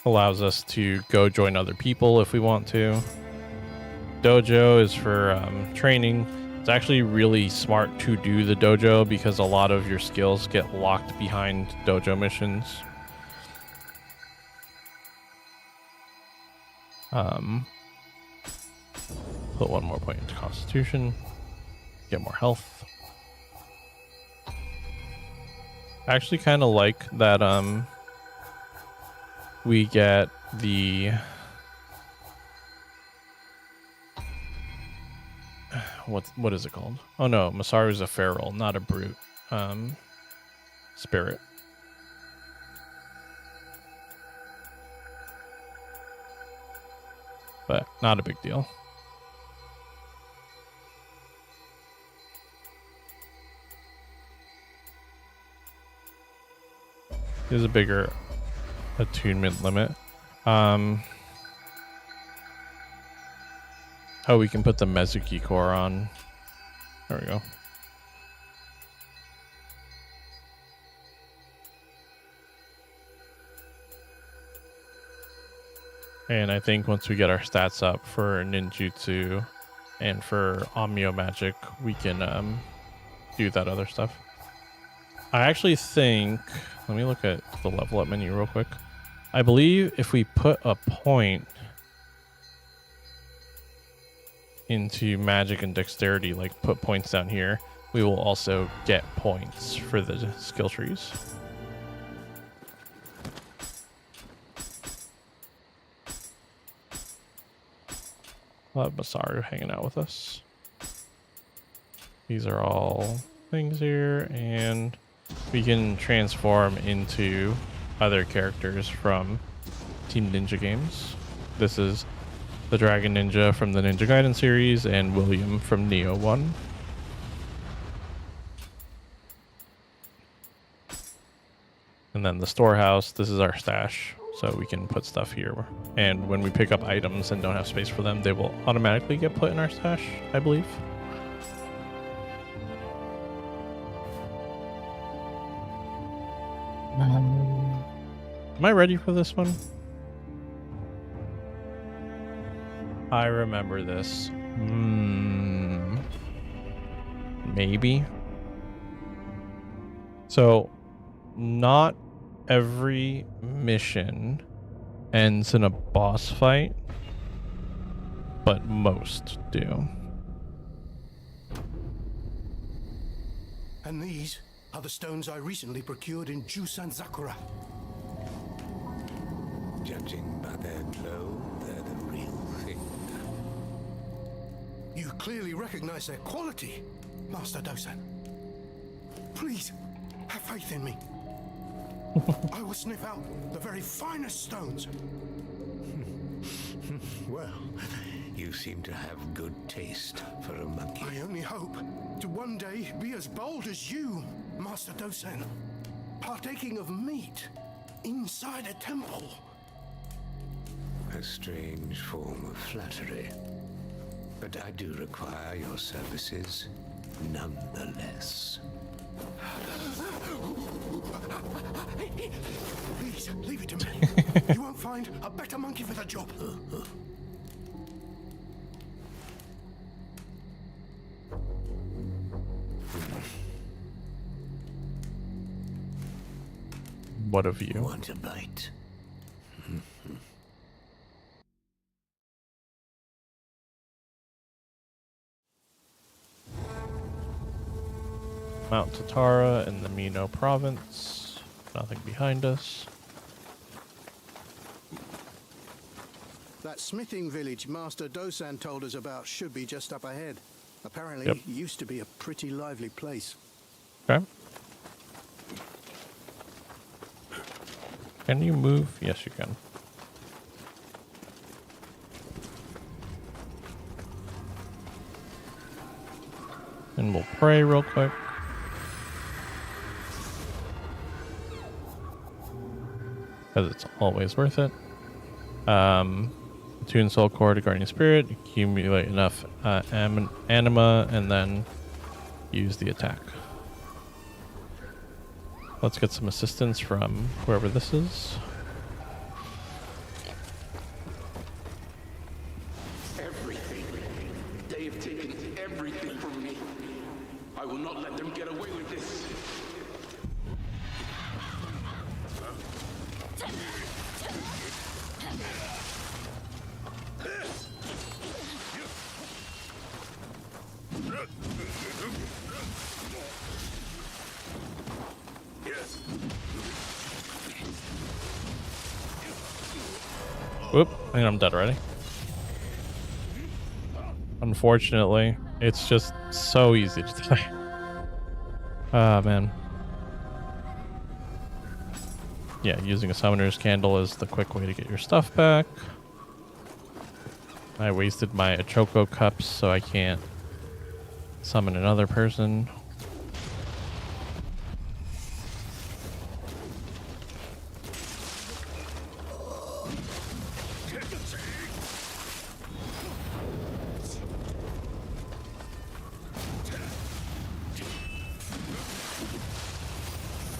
S1: allows us to go join other people if we want to. Dojo is for training. It's actually really smart to do the dojo because a lot of your skills get locked behind dojo missions. Put one more point into Constitution. Get more health. I actually kind of like that we get the what is it called? Oh no, Masaru's a feral, not a brute. Spirit. But not a big deal. There's a bigger attunement limit. Oh, we can put the Mezuki core on. There we go. And I think once we get our stats up for ninjutsu and for Onmyo magic, we can do that other stuff. I actually think, let me look at the level up menu real quick. I believe if we put a point into magic and dexterity, like put points down here, we will also get points for the skill trees. We'll have Masaru hanging out with us. These are all things here, and we can transform into other characters from Team Ninja games. This is the Dragon Ninja from the Ninja Gaiden series and William from Neo 1. And then the storehouse, this is our stash, so we can put stuff here. And when we pick up items and don't have space for them, they will automatically get put in our stash, I believe. Am I ready for this one? I remember this. Maybe. So, not every mission ends in a boss fight, but most do.
S3: And these are the stones I recently procured in Jusan Sakura.
S4: Judging by their glow, they're the real thing.
S3: You clearly recognize their quality, Master Dosan. Please, have faith in me. I will sniff out the very finest stones.
S4: Well, you seem to have good taste for a monkey.
S3: I only hope to one day be as bold as you, Master Dosan, partaking of meat inside a temple.
S4: A strange form of flattery. But I do require your services nonetheless.
S3: Please, leave it to me. You won't find a better monkey for the job.
S1: What of you?
S4: Want a bite?
S1: Mount Tatara in the Mino province. Nothing behind us.
S3: That smithing village Master Dosan told us about should be just up ahead. Apparently,
S1: Yep.
S3: it used to be a pretty lively place.
S1: Okay. Can you move? Yes, you can. And we'll pray real quick. Because it's always worth it. Tune soul core to guardian spirit, accumulate enough anima, and then use the attack. Let's get some assistance from whoever this is.
S5: Everything. They have taken everything from me. I will not let them get away with this.
S1: Whoop, I think I'm dead already. Unfortunately, it's just so easy to die. Ah, man. Yeah, using a summoner's candle is the quick way to get your stuff back. I wasted my Achoko cups, so I can't summon another person.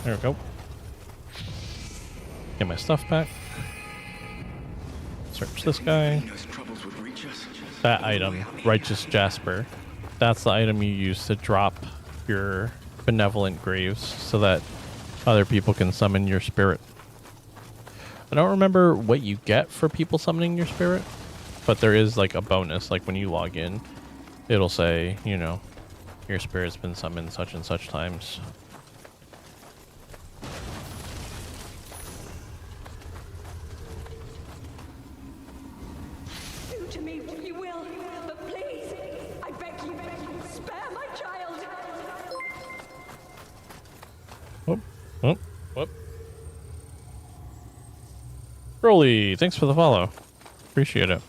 S1: There we go. Get my stuff back. Search this guy. That item, Righteous Jasper, that's the item you use to drop your benevolent graves so that other people can summon your spirit. I don't remember what you get for people summoning your spirit, but there is like a bonus. Like when you log in, it'll say, you know, your spirit's been summoned such and such times.
S6: Do to me what you will, but please, I beg you, spare my child.
S1: Whoop, whoop, whoop. Broly, thanks for the follow. Appreciate it.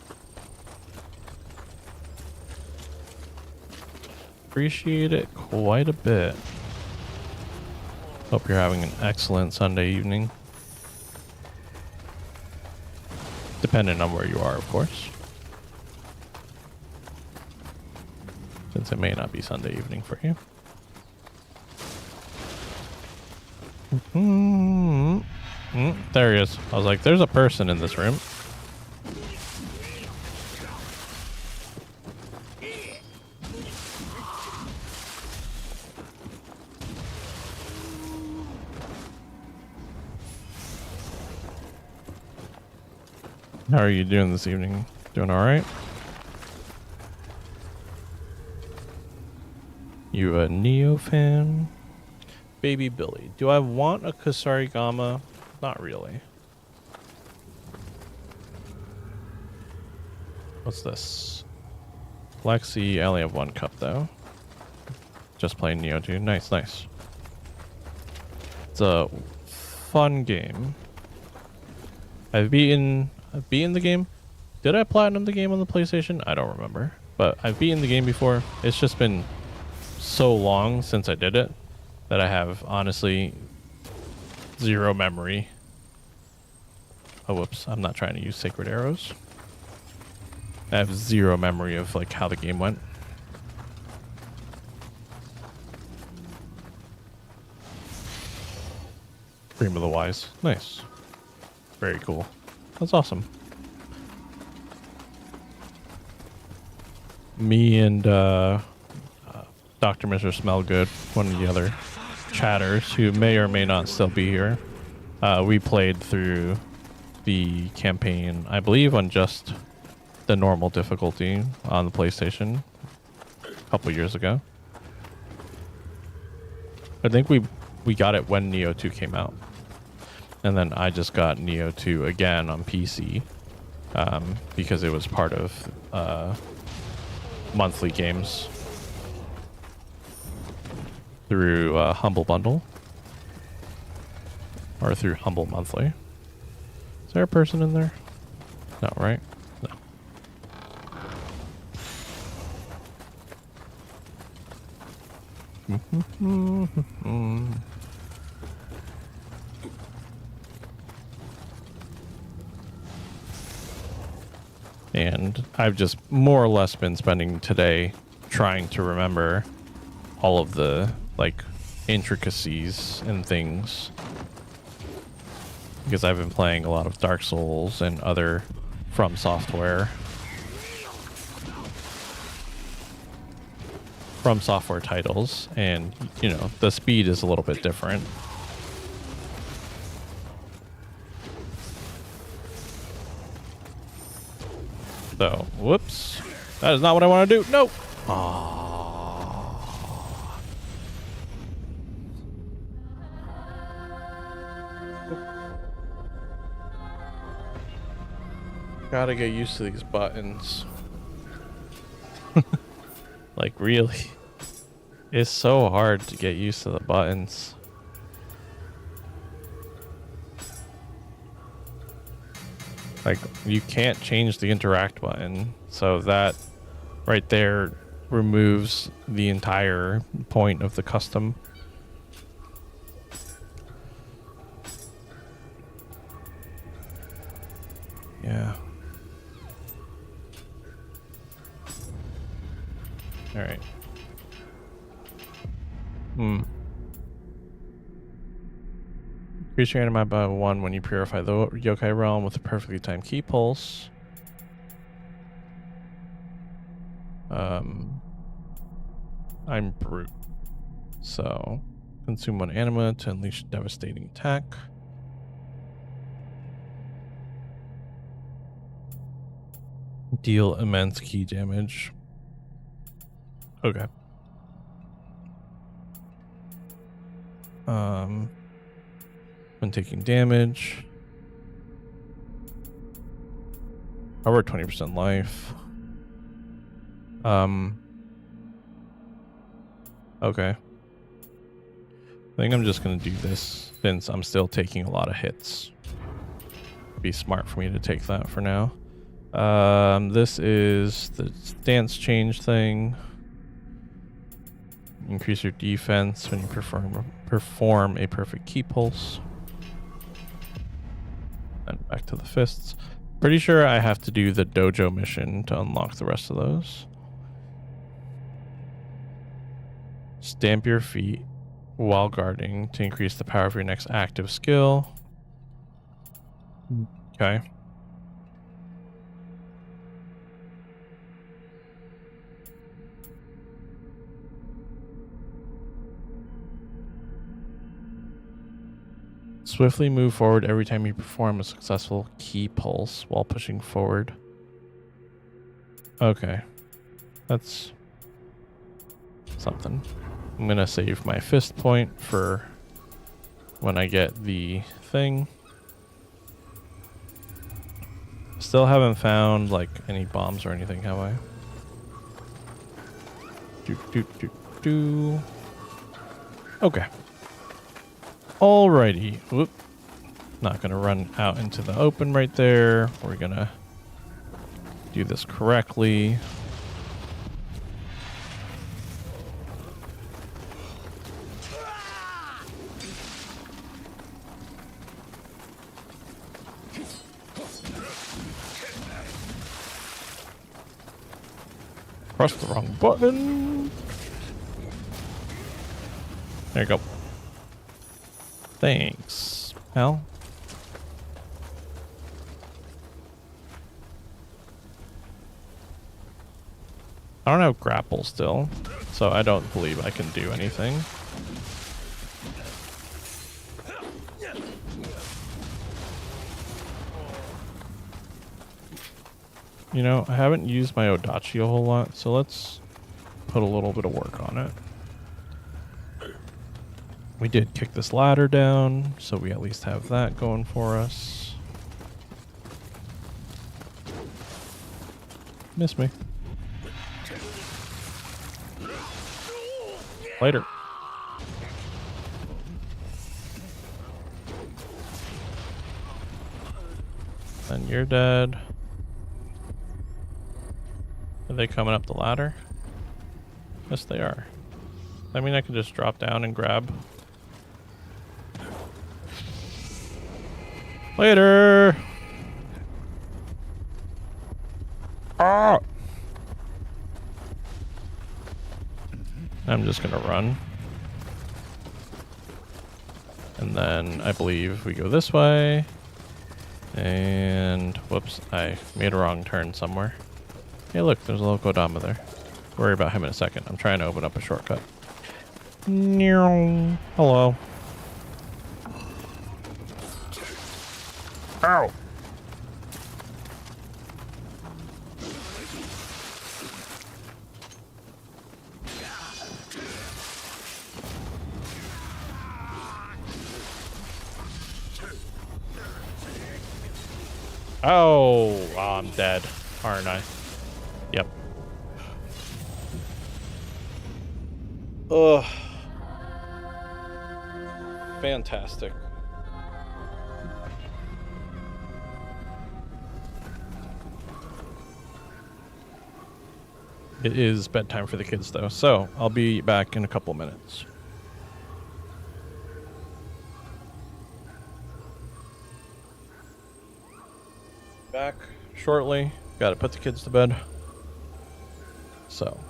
S1: Appreciate it quite a bit. Hope you're having an excellent Sunday evening. Depending on where you are, of course. Since it may not be Sunday evening for you. There he is. I was like, there's a person in this room. How are you doing this evening? Doing all right? You a Neo fan? Baby Billy. Do I want a Kusarigama? Not really. What's this? Lexi, I only have one cup though. Just playing Neo 2. Nice, nice. It's a fun game. I've beaten the game. Did I platinum the game on the PlayStation? I don't remember. But I've beaten the game before. It's just been so long since I did it that I have honestly zero memory. Oh, whoops. I'm not trying to use sacred arrows. I have zero memory of like how the game went. Cream of the Wise. Nice. Very cool. That's awesome. Me and Dr. Mr. Smellgood, one of the other chatters who may or may not still be here, we played through the campaign, I believe, on just the normal difficulty on the PlayStation a couple years ago. I think we got it when Neo 2 came out. And then I just got Neo 2 again on PC because it was part of monthly games through Humble Bundle or through Humble Monthly. Is there a person in there? No, right? No. And I've just more or less been spending today trying to remember all of the like intricacies and things, because I've been playing a lot of Dark Souls and other From Software titles, and you know, the speed is a little bit different. So, whoops. That is not what I want to do. No. Gotta get used to these buttons. Like, really? It's so hard to get used to the buttons. Like, you can't change the interact button, so that right there removes the entire point of the custom. Yeah. Alright. Increase your anima by 1 when you purify the yokai realm with a perfectly timed key pulse. I'm brute, so consume 1 anima to unleash a devastating attack. Deal immense key damage. Okay. When taking damage, over 20% life. Okay. I think I'm just gonna do this since I'm still taking a lot of hits. It'd be smart for me to take that for now. This is the stance change thing. Increase your defense when you perform a perfect key pulse. And back to the fists. Pretty sure I have to do the dojo mission to unlock the rest of those. Stamp your feet while guarding to increase the power of your next active skill. Okay. Swiftly move forward every time you perform a successful key pulse while pushing forward. Okay. That's something. I'm gonna save my fist point for when I get the thing. Still haven't found like any bombs or anything, have I? Okay. Alrighty. Whoop. Not gonna run out into the open right there. We're gonna do this correctly. Press the wrong button. There you go. Thanks, pal. I don't have grapple still, so I don't believe I can do anything. You know, I haven't used my Odachi a whole lot, so let's put a little bit of work on it. We did kick this ladder down, so we at least have that going for us. Miss me. Later. And you're dead. Are they coming up the ladder? Yes, they are. I mean, I could just drop down and grab. Later. I'm just gonna run. And then I believe we go this way. And whoops, I made a wrong turn somewhere. Hey look, there's a little Kodama there. Worry about him in a second. I'm trying to open up a shortcut. Hello. Ow! Oh, I'm dead, aren't I? Yep. Ugh. Fantastic. It is bedtime for the kids, though, so I'll be back in a couple minutes. Back shortly. Gotta put the kids to bed. So,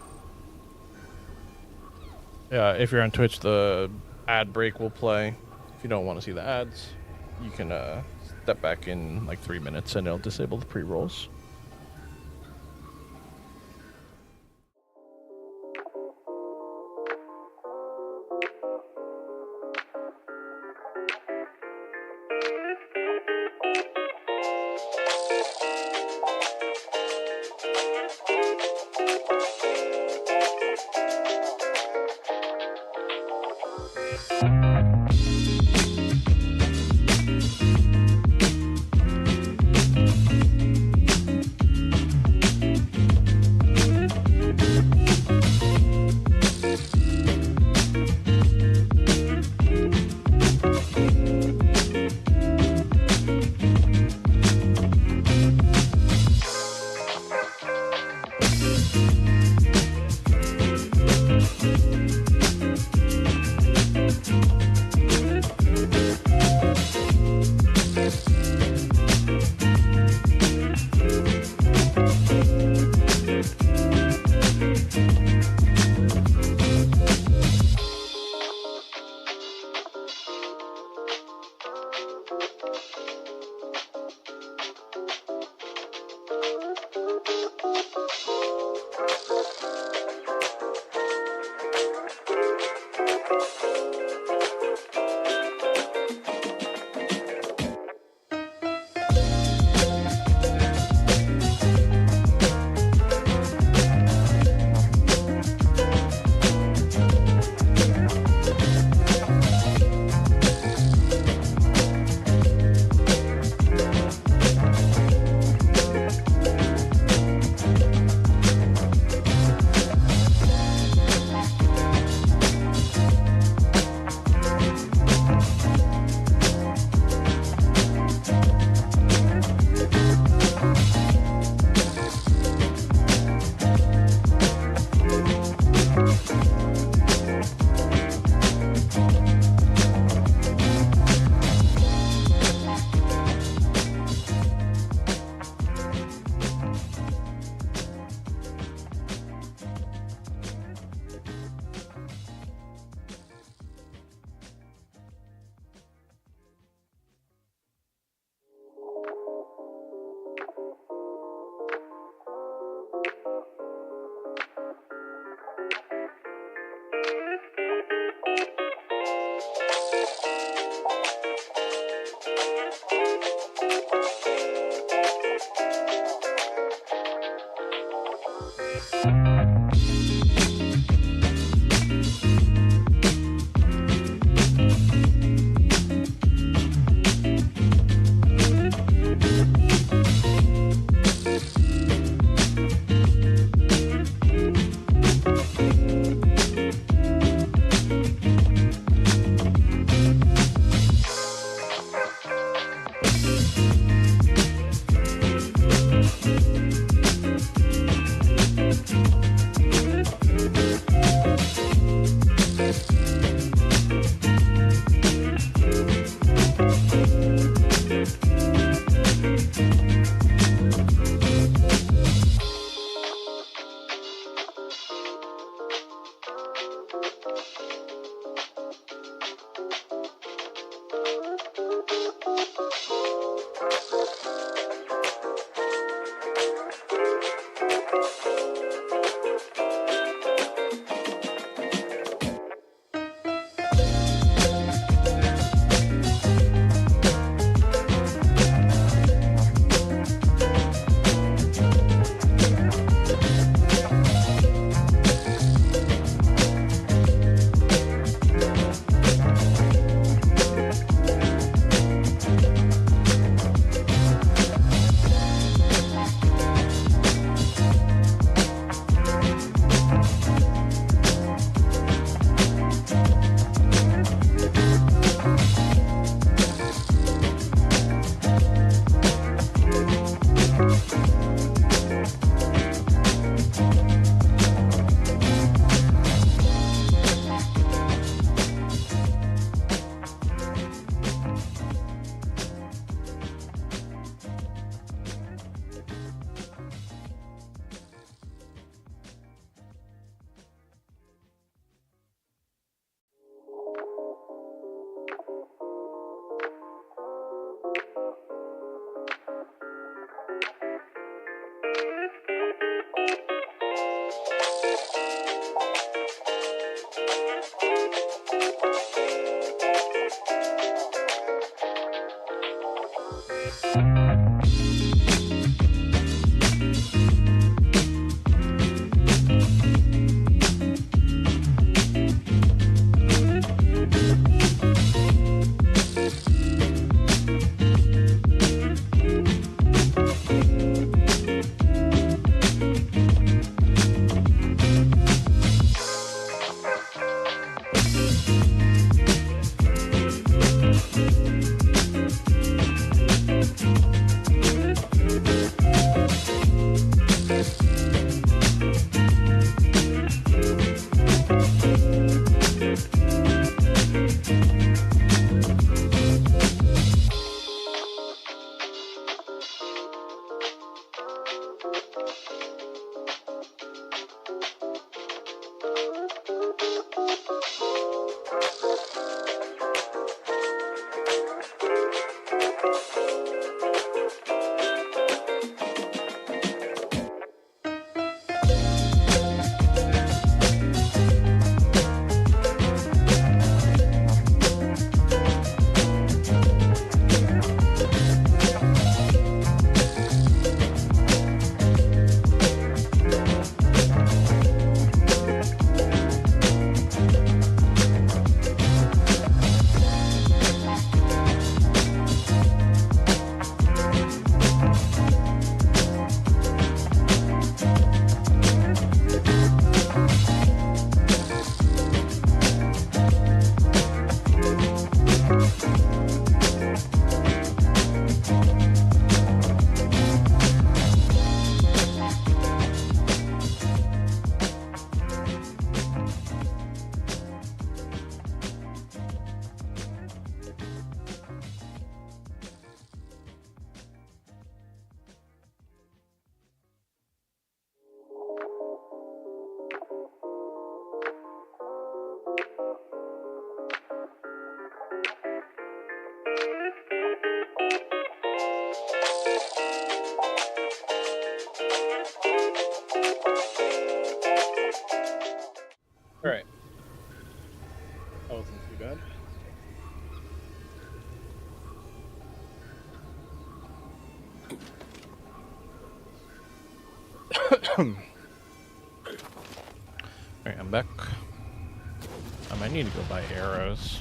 S1: yeah, if you're on Twitch, the ad break will play. If you don't want to see the ads, you can step back in like 3 minutes and it'll disable the pre-rolls. Alright. That wasn't too bad. Alright, I'm back. I might need to go buy arrows.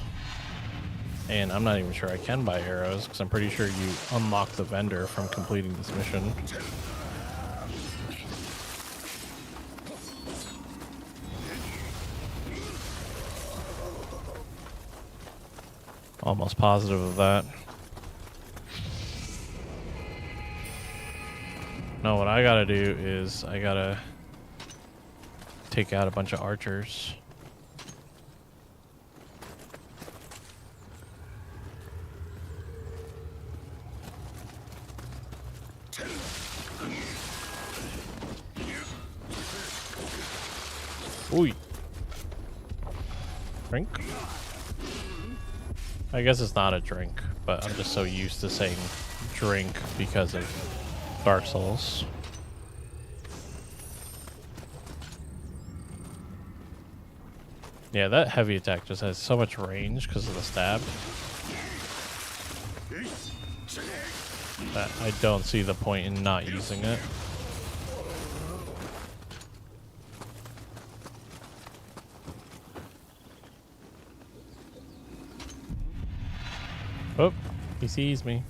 S1: And I'm not even sure I can buy arrows, because I'm pretty sure you unlock the vendor from completing this mission. Almost positive of that. No, what I gotta do is I gotta take out a bunch of archers. Ooh. Drink? I guess it's not a drink, but I'm just so used to saying drink because of Dark Souls. Yeah, that heavy attack just has so much range because of the stab that I don't see the point in not using it. Oh, he sees me.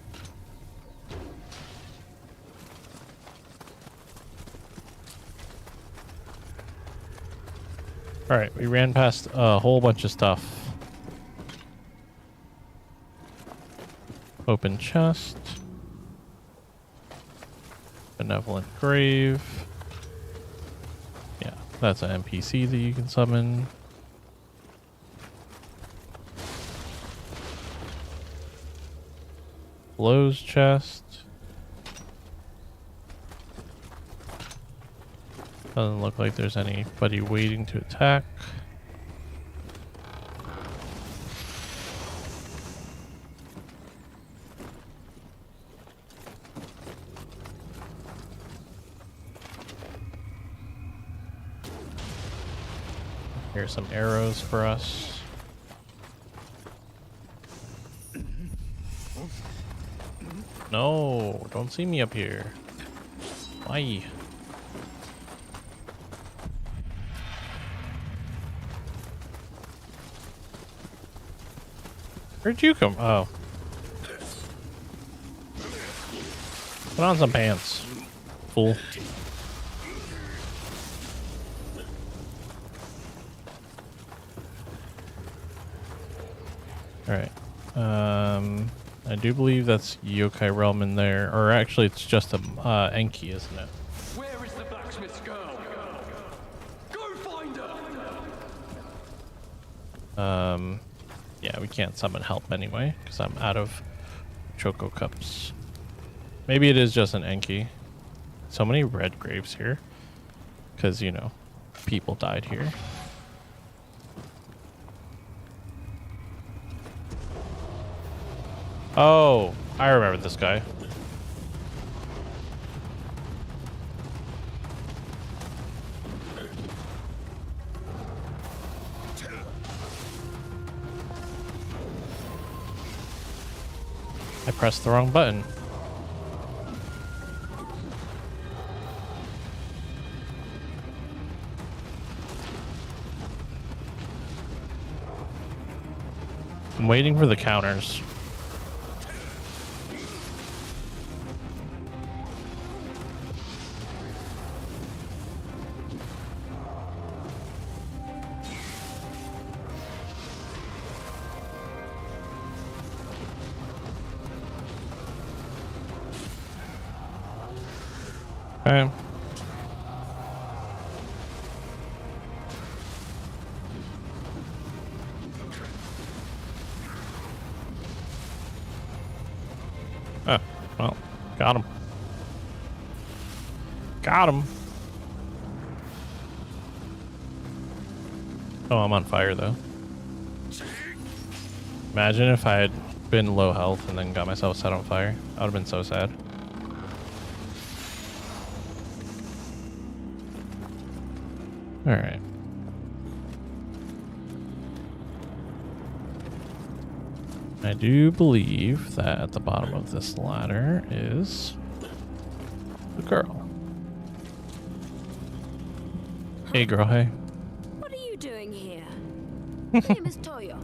S1: Alright, we ran past a whole bunch of stuff. Open chest. Benevolent grave. Yeah, that's an NPC that you can summon. Blows chest. Doesn't look like there's anybody waiting to attack. Here's some arrows for us. No, don't see me up here. Why? Where'd you come? Oh. Put on some pants, fool. Alright. I do believe that's Yokai Realm in there. Or actually, it's just a Enki, isn't it?
S5: Where is the blacksmith's girl? Go find her!
S1: Yeah, we can't summon help anyway, because I'm out of Choco Cups. Maybe it is just an Enki. So many red graves here. Because, you know, people died here. Oh, I remember this guy. I pressed the wrong button. I'm waiting for the counters. Okay. Oh, well, got him. Got him. Oh, I'm on fire though. Imagine if I had been low health and then got myself set on fire. I would have been so sad. All right. I do believe that at the bottom of this ladder is the girl. Hey, girl, hey.
S6: What are you doing here? My name is Toyo.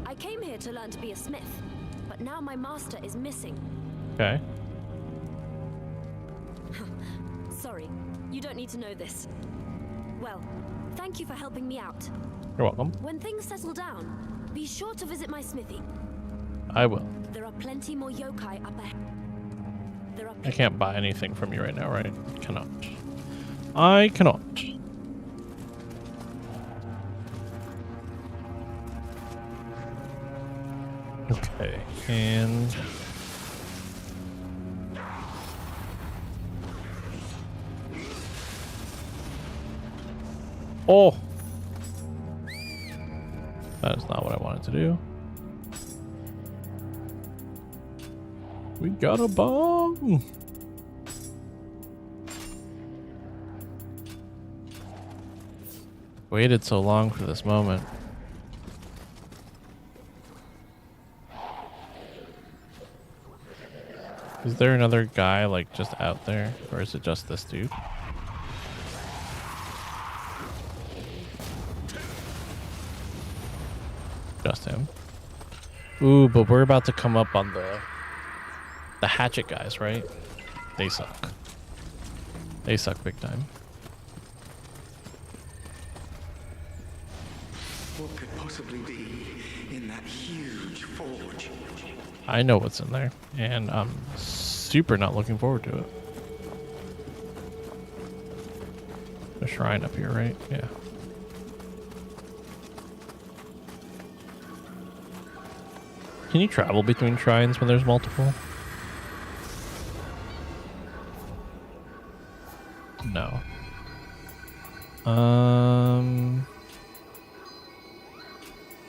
S6: I came here to learn to be a smith, but now my master is missing.
S1: Okay.
S6: Sorry, you don't need to know this. Well, thank you for helping me out.
S1: You're welcome.
S6: When things settle down, be sure to visit my smithy.
S1: I will.
S6: There are plenty more yokai up ahead.
S1: I can't buy anything from you right now, right? Cannot. I cannot. Okay, and... Oh! That is not what I wanted to do. We got a bomb! Waited so long for this moment. Is there another guy like just out there? Or is it just this dude? Just him. Ooh, but we're about to come up on the hatchet guys, right? They suck. They suck big time.
S5: What could possibly be in that huge forge?
S1: I know what's in there, and I'm super not looking forward to it. A shrine up here, right? Yeah. Can you travel between shrines when there's multiple? No.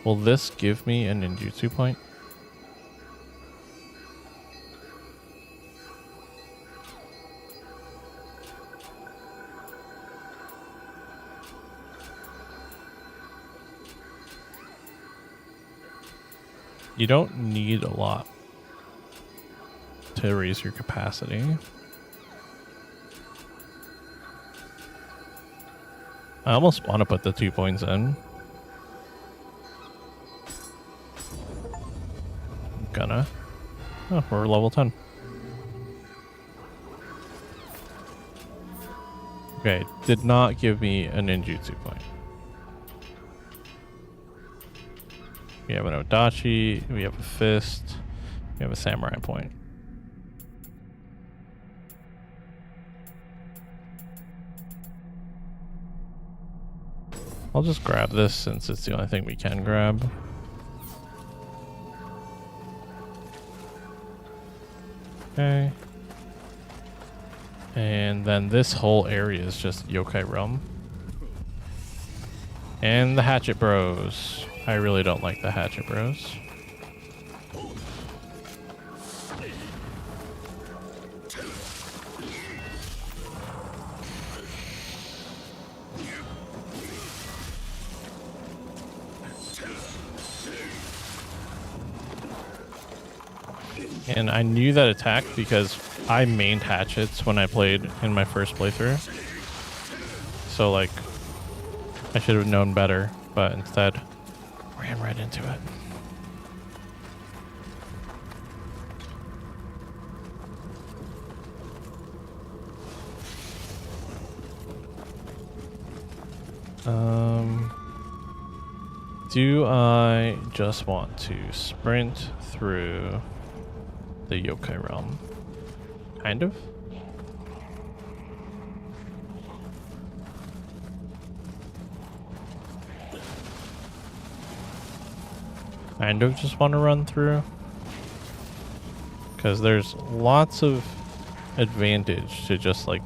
S1: Will this give me a ninjutsu point? You don't need a lot to raise your capacity. I almost want to put the 2 points in. Gonna. Oh, we're level 10. Okay, did not give me a ninjutsu point. We have an Odachi, we have a fist, we have a samurai point. I'll just grab this since it's the only thing we can grab. Okay. And then this whole area is just Yokai Realm. And the Hatchet Bros. I really don't like the Hatchet Bros. And I knew that attack because I mained hatchets when I played in my first playthrough. So like, I should have known better, but instead ran right into it. Do I just want to sprint through the Yokai Realm? Kind of. Kind of just want to run through. Because there's lots of advantage to just like...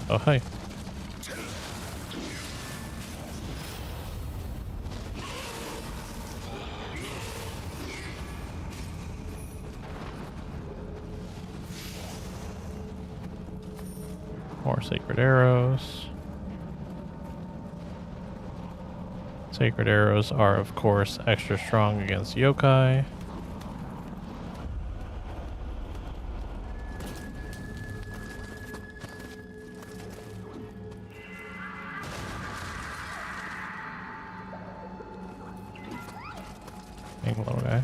S1: Oh, hi. More sacred arrows. Sacred arrows are, of course, extra strong against yokai. Big little guy.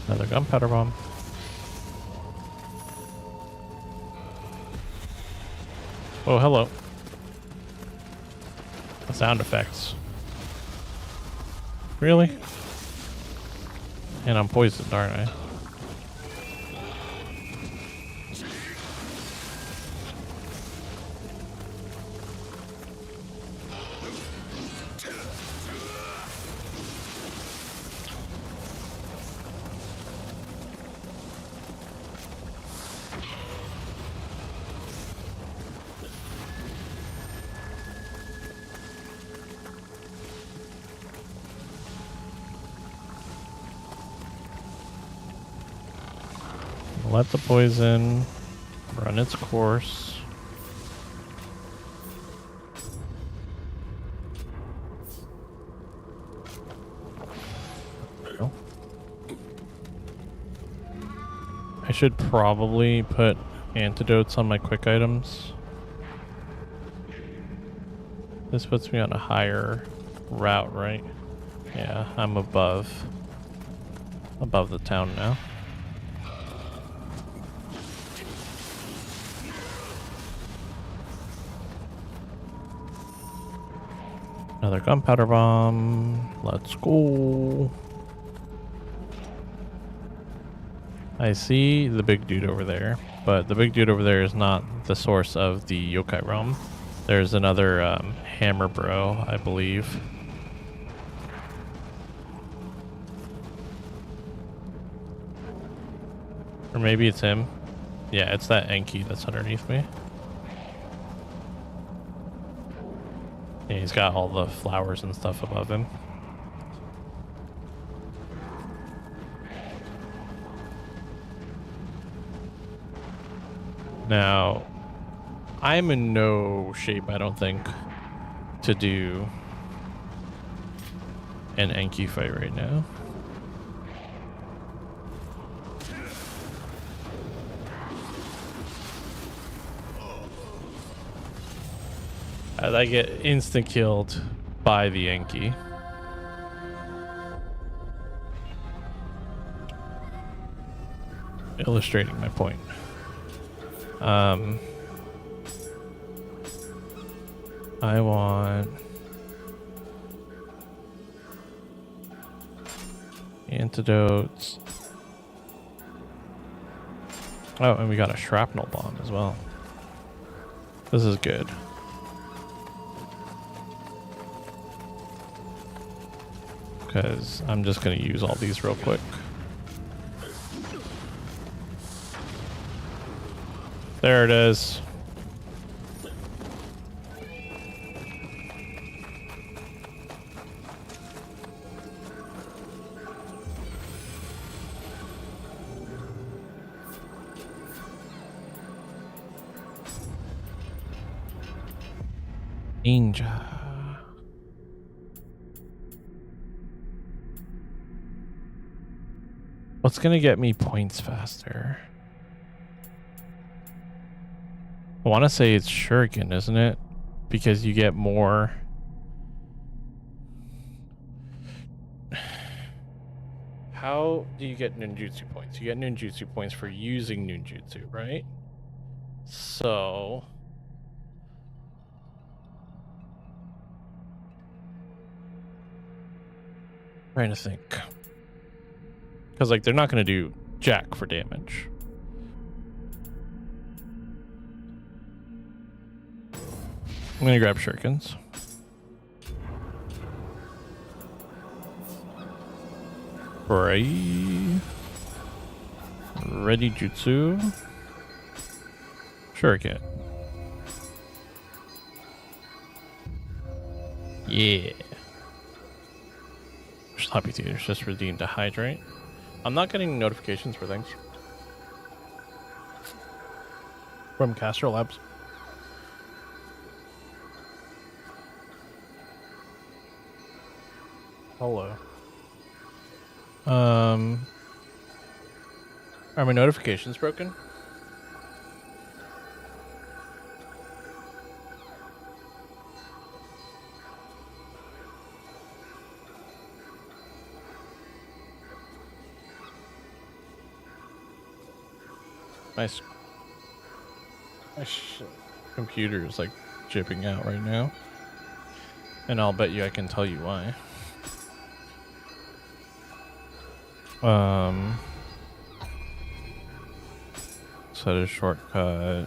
S1: Another gunpowder bomb. Oh, hello. The sound effects. Really? And I'm poisoned, aren't I? Let the poison run its course. Oh. I should probably put antidotes on my quick items. This puts me on a higher route, right? Yeah, I'm above the town now. Another gunpowder bomb. Let's go. I see the big dude over there, but the big dude over there is not the source of the yokai realm. There's another hammer bro, I believe. Or maybe it's him. Yeah, it's that Enki that's underneath me. Yeah, he's got all the flowers and stuff above him. Now, I'm in no shape, I don't think, to do an Enki fight right now. I get instant killed by the Enki. Illustrating my point. I want antidotes. Oh, and we got a shrapnel bomb as well. This is good. Because I'm just going to use all these real quick. There it is. Ninja. What's gonna get me points faster? I want to say it's Shuriken, isn't it? Because you get more. How do you get ninjutsu points? You get ninjutsu points for using ninjutsu, right? So trying to think. Because, like, they're not going to do jack for damage. I'm going to grab shurikens. Ready jutsu. Shuriken. Yeah. Sloppy Theater's just redeemed a hydrate. I'm not getting notifications for things from Castro Labs. Hello. Are my notifications broken? My computer is like jipping out right now, and I'll bet you I can tell you why. Set a shortcut.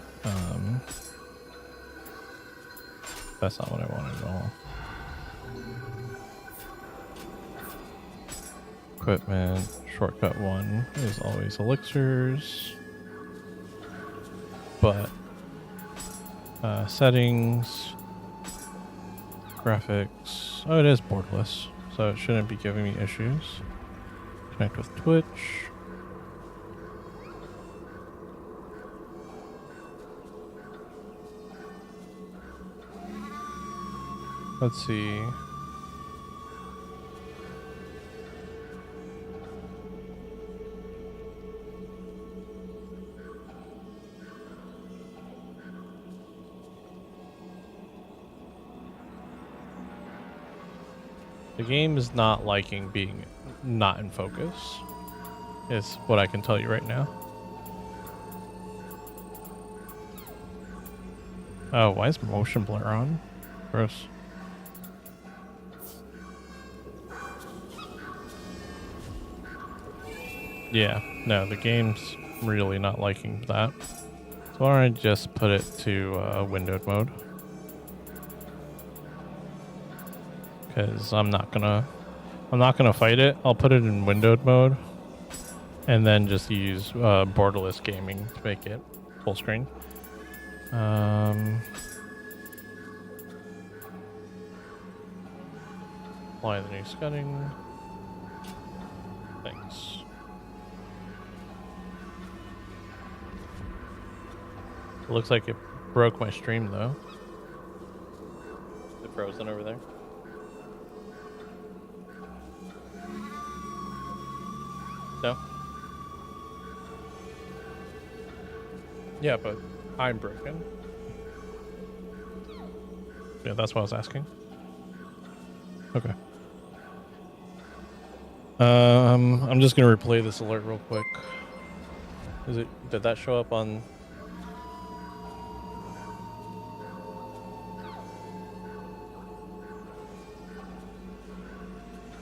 S1: That's not what I wanted at all. Equipment. Shortcut 1 is always elixirs. But settings, graphics. Oh, it is borderless, so it shouldn't be giving me issues. Connect with Twitch. Let's see. The game is not liking being not in focus, is what I can tell you right now. Oh, why is motion blur on? Gross. Yeah, no, the game's really not liking that. So why don't I just put it to windowed mode? Because I'm not gonna fight it. I'll put it in windowed mode, and then just use borderless gaming to make it full screen. Apply the new setting. Thanks. It looks like it broke my stream though. Is it frozen over there? No? Yeah, but I'm broken. Yeah, that's what I was asking. Okay. I'm just gonna replay this alert real quick. Did that show up on?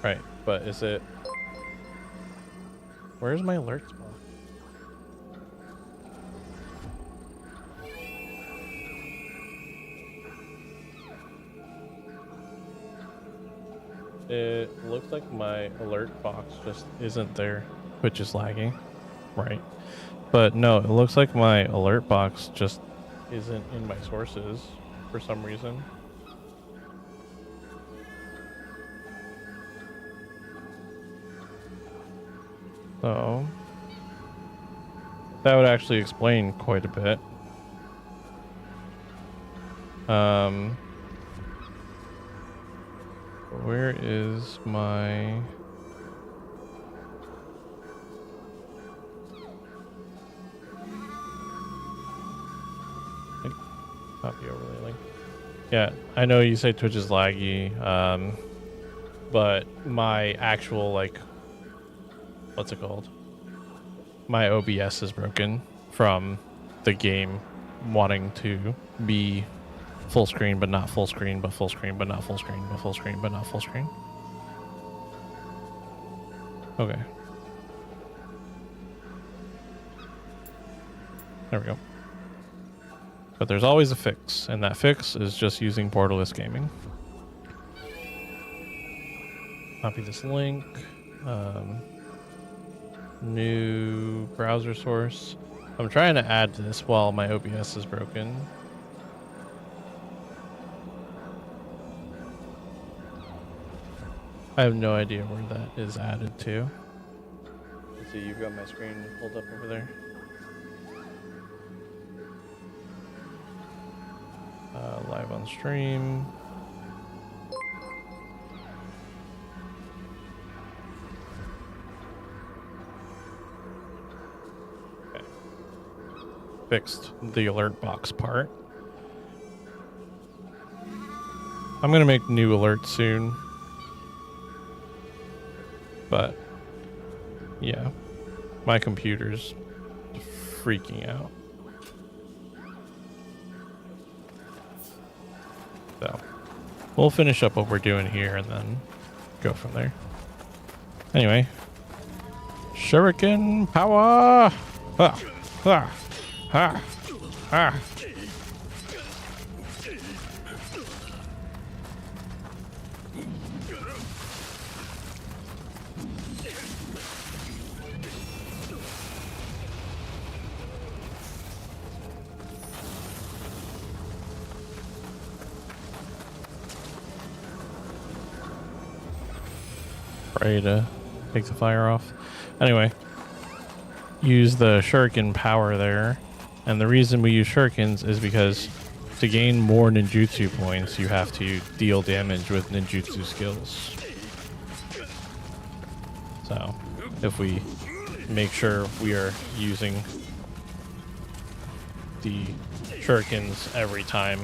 S1: Right, but is it? Where's my alerts bar? It looks like my alert box just isn't there, which is lagging, right? But no, it looks like my alert box just isn't in my sources for some reason. So that would actually explain quite a bit. Where is my... Copy overlay link. Yeah, I know you say Twitch is laggy, but my actual, like, what's it called? My OBS is broken from the game wanting to be full screen but not full screen, but full screen but not full screen, but full screen but not full screen. Okay. There we go. But there's always a fix, and that fix is just using borderless gaming. Copy this link. New browser source. I'm trying to add this while my OBS is broken. I have no idea where that is added to. Let's see, you've got my screen pulled up over there. Live on stream. Okay. Fixed the alert box part. I'm gonna make new alerts soon. But yeah, my computer's freaking out. So we'll finish up what we're doing here and then go from there. Anyway, shuriken power! Ah, ah, ah, ah. Ready to take the fire off. Anyway, use the shuriken power there, and the reason we use shurikens is because to gain more ninjutsu points you have to deal damage with ninjutsu skills. So if we make sure we are using the shurikens every time,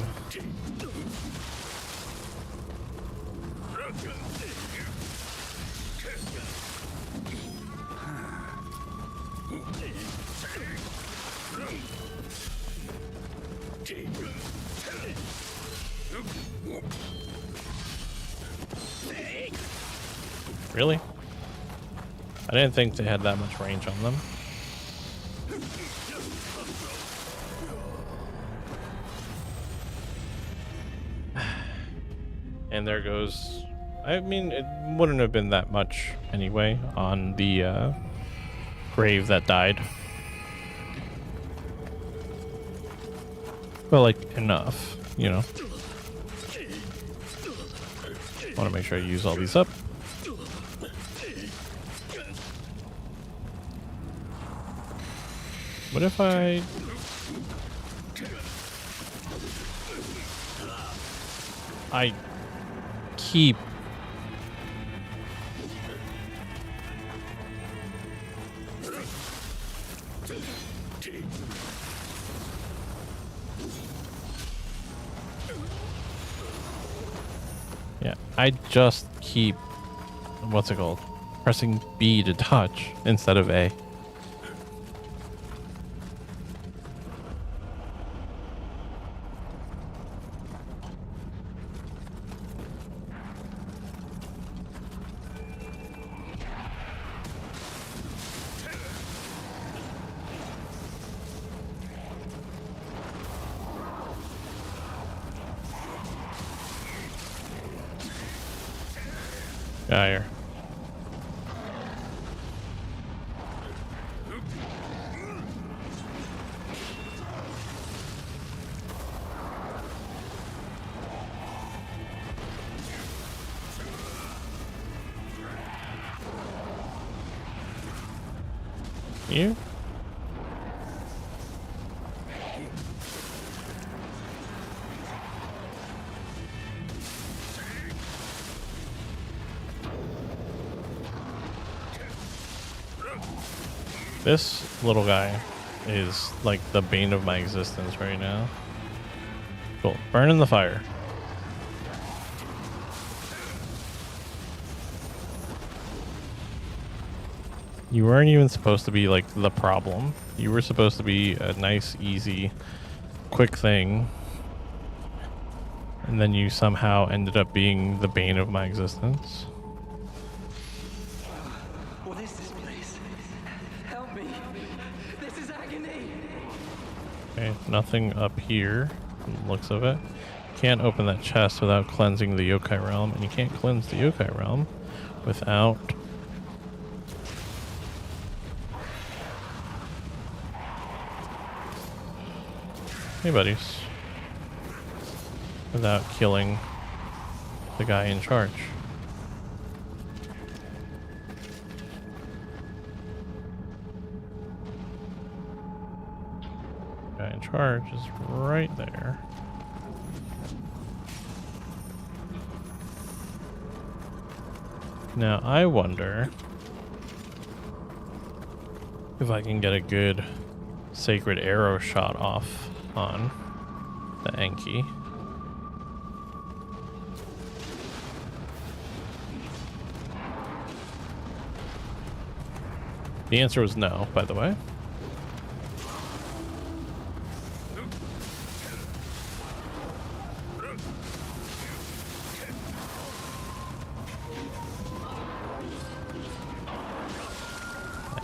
S1: really? I didn't think they had that much range on them. And there goes... I mean, it wouldn't have been that much anyway on the grave that died. But like enough, you know. Want to make sure I use all these up. What if I keep I just keep, what's it called? Pressing B to touch instead of A. Here. You? This little guy is like the bane of my existence right now. Cool. Burn in the fire. You weren't even supposed to be like the problem. You were supposed to be a nice, easy, quick thing. And then you somehow ended up being the bane of my existence.
S2: What is this place? Help me. This is agony.
S1: Okay, nothing up here from the looks of it. Can't open that chest without cleansing the yokai realm, and you can't cleanse the yokai realm without hey buddies, without killing the guy in charge. Guy in charge is right there. Now I wonder if I can get a good sacred arrow shot off on the Enki. The answer was no, by the way.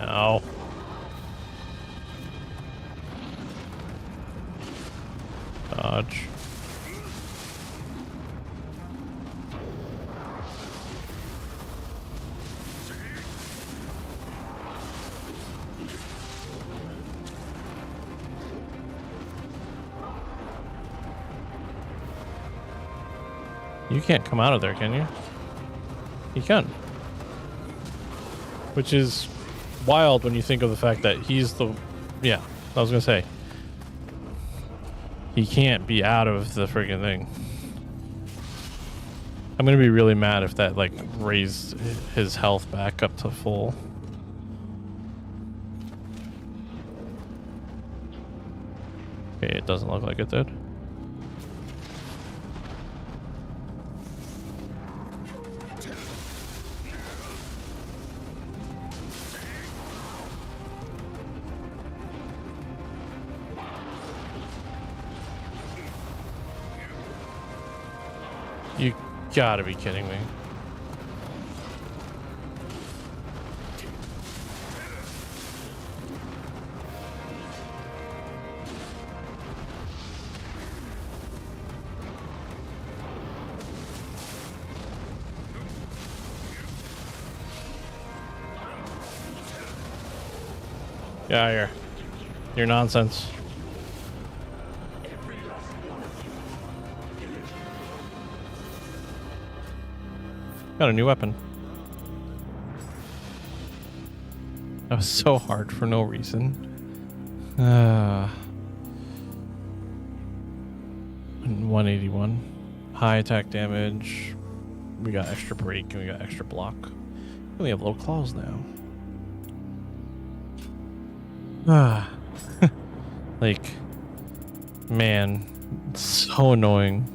S1: Ow. Dodge. You can't come out of there, can you? You can. Which is wild when you think of the fact that he's the... Yeah, I was gonna say. He can't be out of the freaking thing. I'm gonna be really mad if that, like, raised his health back up to full. Okay, it doesn't look like it did. You gotta be kidding me. Get out of here. Your nonsense. Got a new weapon. That was so hard for no reason. 181. High attack damage. We got extra break and we got extra block. We only have low claws now. Like, man, it's so annoying.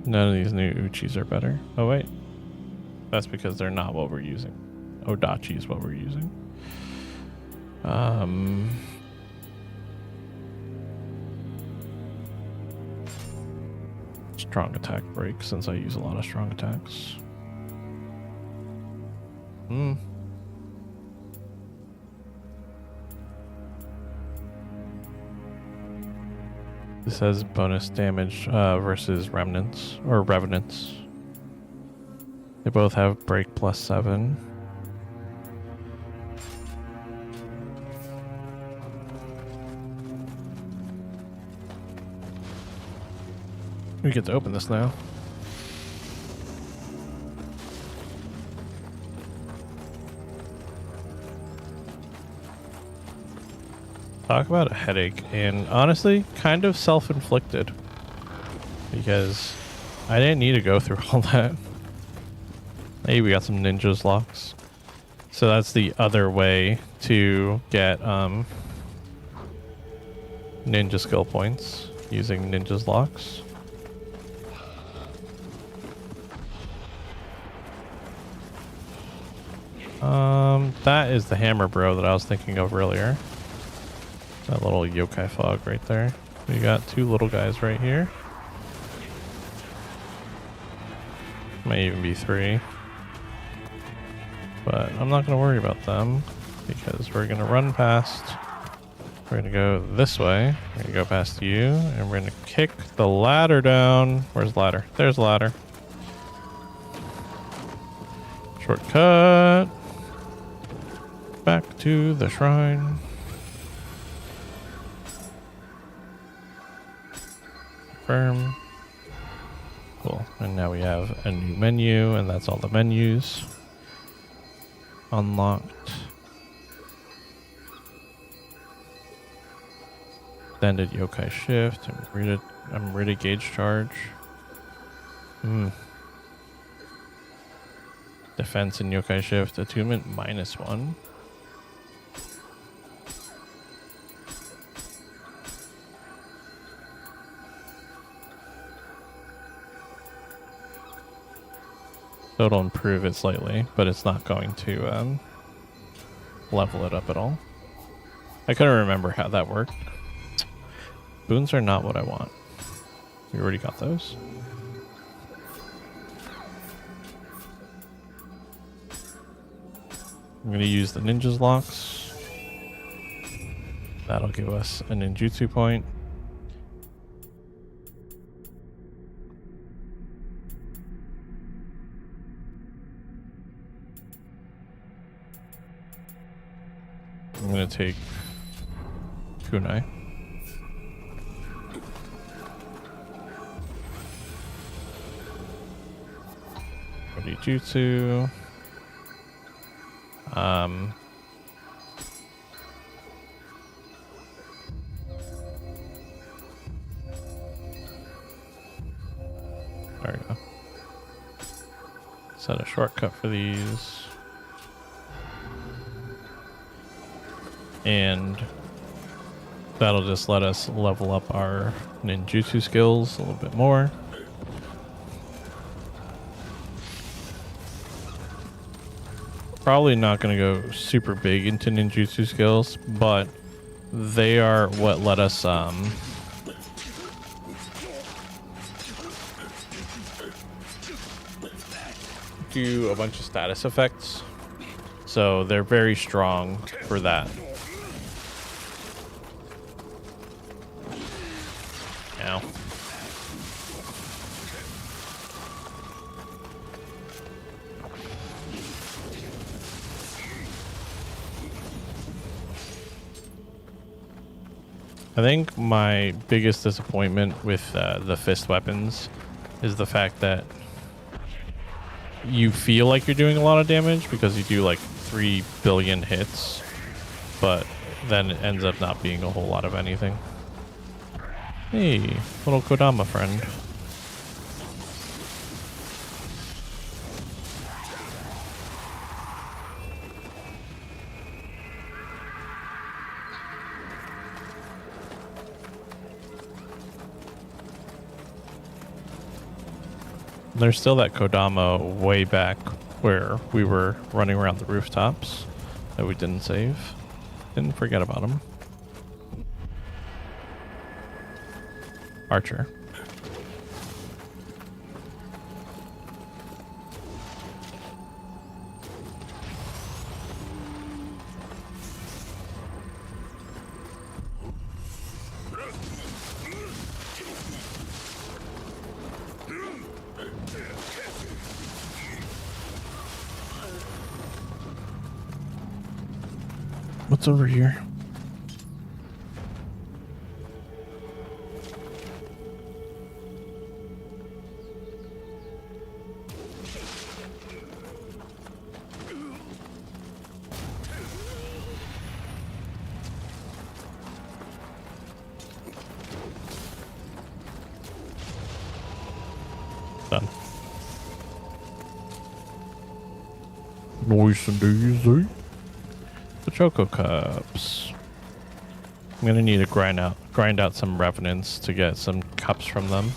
S1: None of these new Uchis are better. Oh wait, that's because they're not what we're using. Odachi is what we're using. Strong attack break, since I use a lot of strong attacks. This has bonus damage versus remnants or revenants. They both have break +7. We get to open this now. Talk about a headache, and honestly, kind of self-inflicted. Because I didn't need to go through all that. Hey, we got some ninjas locks. So that's the other way to get ninja skill points, using ninjas locks. That is the hammer bro that I was thinking of earlier. That little yokai fog right there. We got two little guys right here. Might even be three. But I'm not going to worry about them because we're going to run past. We're going to go this way. We're going to go past you and we're going to kick the ladder down. Where's the ladder? There's the ladder. Shortcut. Back to the shrine. Confirm. Cool. And now we have a new menu, and that's all the menus. Unlocked. Extended yokai shift. I'm ready gauge charge. Defense and yokai shift. Attunement -1. So it'll improve it slightly, but it's not going to level it up at all. I couldn't remember how that worked. Boons are not what I want. We already got those. I'm going to use the ninja's locks. That'll give us a ninjutsu point. I'm going to take kunai. Jutsu. There we go. Set a shortcut for these. And that'll just let us level up our ninjutsu skills a little bit more. Probably not going to go super big into ninjutsu skills, but they are what let us do a bunch of status effects. So they're very strong for that. Ow. I think my biggest disappointment with the fist weapons is the fact that you feel like you're doing a lot of damage because you do like 3 billion hits, but then it ends up not being a whole lot of anything. Hey, little Kodama friend. There's still that Kodama way back where we were running around the rooftops that we didn't save. Didn't forget about him. Archer. What's over here? Done. Nice and easy. The Choco Cups. I'm gonna need to grind out some revenants to get some cups from them.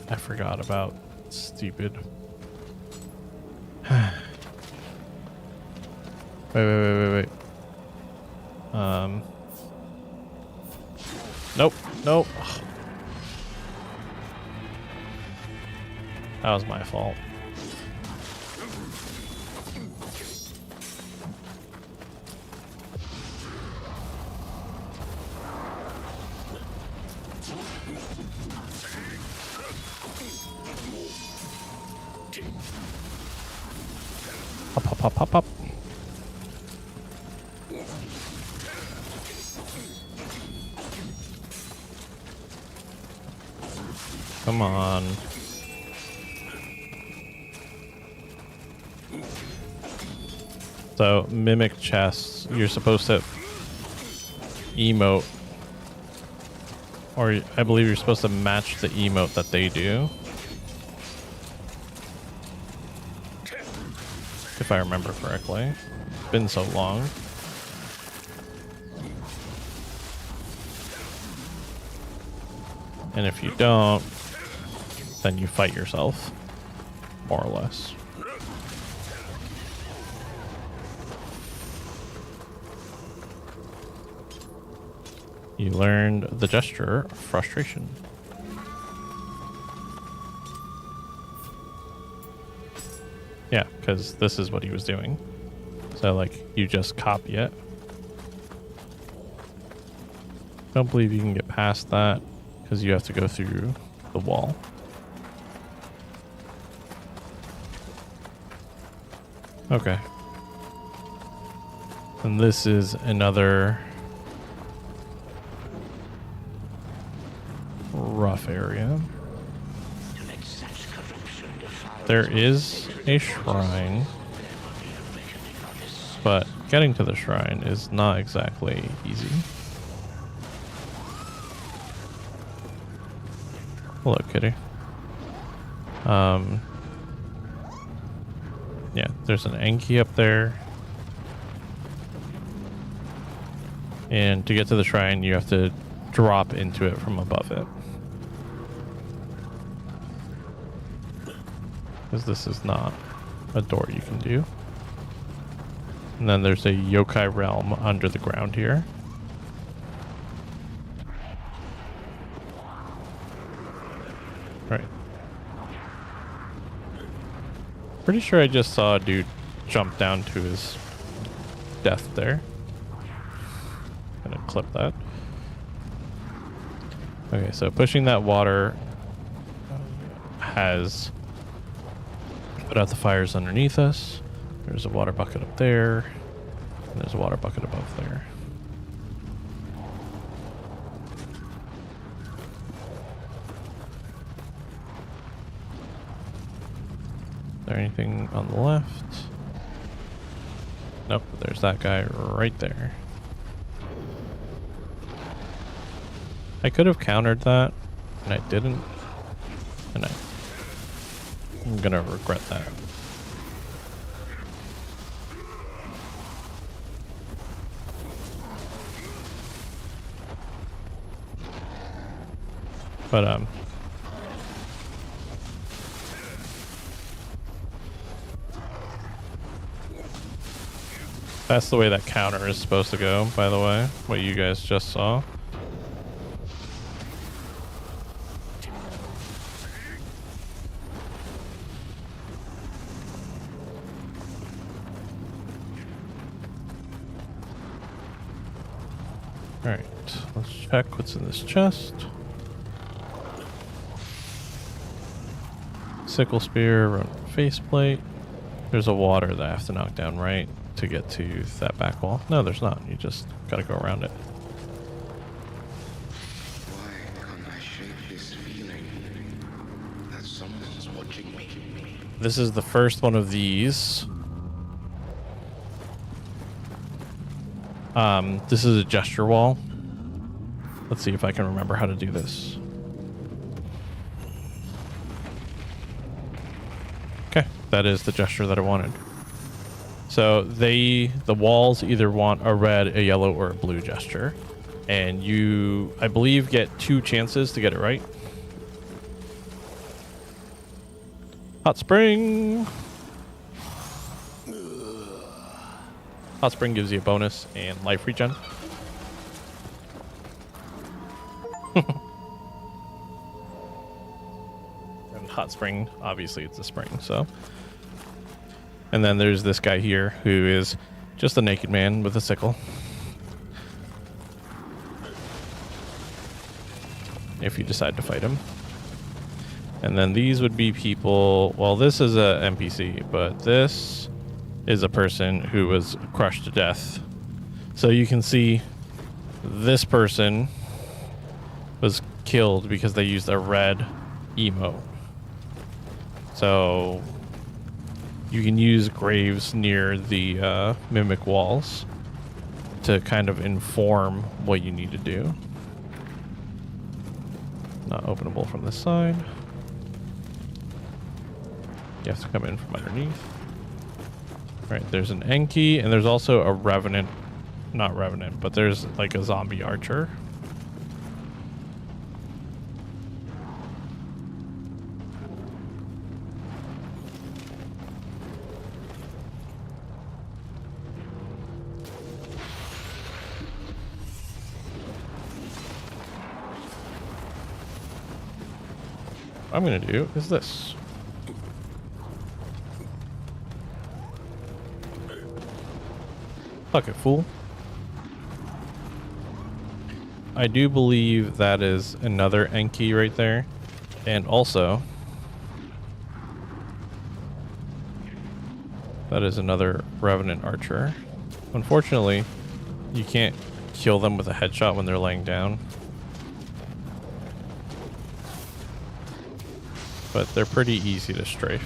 S1: I forgot about stupid. Wait. Nope. That was my fault. Pop. Come on. So, mimic chests, you're supposed to emote, or I believe you're supposed to match the emote that they do. If I remember correctly. It's been so long. And if you don't, then you fight yourself, more or less. You learned the gesture of frustration. Yeah, because this is what he was doing. So, like, you just copy it. Don't believe you can get past that because you have to go through the wall. Okay. And this is another rough area. There is a shrine, but getting to the shrine is not exactly easy. Hello, kitty. Yeah, there's an Enki up there. And to get to the shrine, you have to drop into it from above it. Because this is not a door you can do. And then there's a yokai realm under the ground here. Right. Pretty sure I just saw a dude jump down to his death there. Gonna clip that. Okay, so pushing that water has put out the fires underneath us. There's a water bucket up there. And there's a water bucket above there. Is there anything on the left? Nope, there's that guy right there. I could have countered that, and I didn't. And I'm gonna regret that. But that's the way that counter is supposed to go, by the way, what you guys just saw. Alright, let's check what's in this chest. Sickle spear, faceplate. There's a water that I have to knock down right to get to that back wall. No, there's not. You just gotta go around it.
S5: Why can't I shake this feeling that someone's watching me?
S1: This is the first one of these. This is a gesture wall. Let's see if I can remember how to do this. Okay, that is the gesture that I wanted. So the walls either want a red, a yellow, or a blue gesture. And you, I believe, get 2 chances to get it right. Hot spring. Hot spring gives you a bonus and life regen. And hot spring, obviously it's a spring, so. And then there's this guy here who is just a naked man with a sickle. If you decide to fight him. And then these would be people, well, this is a NPC, but this is a person who was crushed to death. So you can see this person was killed because they used a red emote. So you can use graves near the mimic walls to kind of inform what you need to do. Not openable from this side. You have to come in from underneath. Right, there's an Enki, and there's also a Revenant. Not Revenant, but there's like a zombie archer. What I'm gonna do is this. Fuck it, fool. I do believe that is another Enki right there. And also, that is another Revenant archer. Unfortunately, you can't kill them with a headshot when they're laying down. But they're pretty easy to strafe.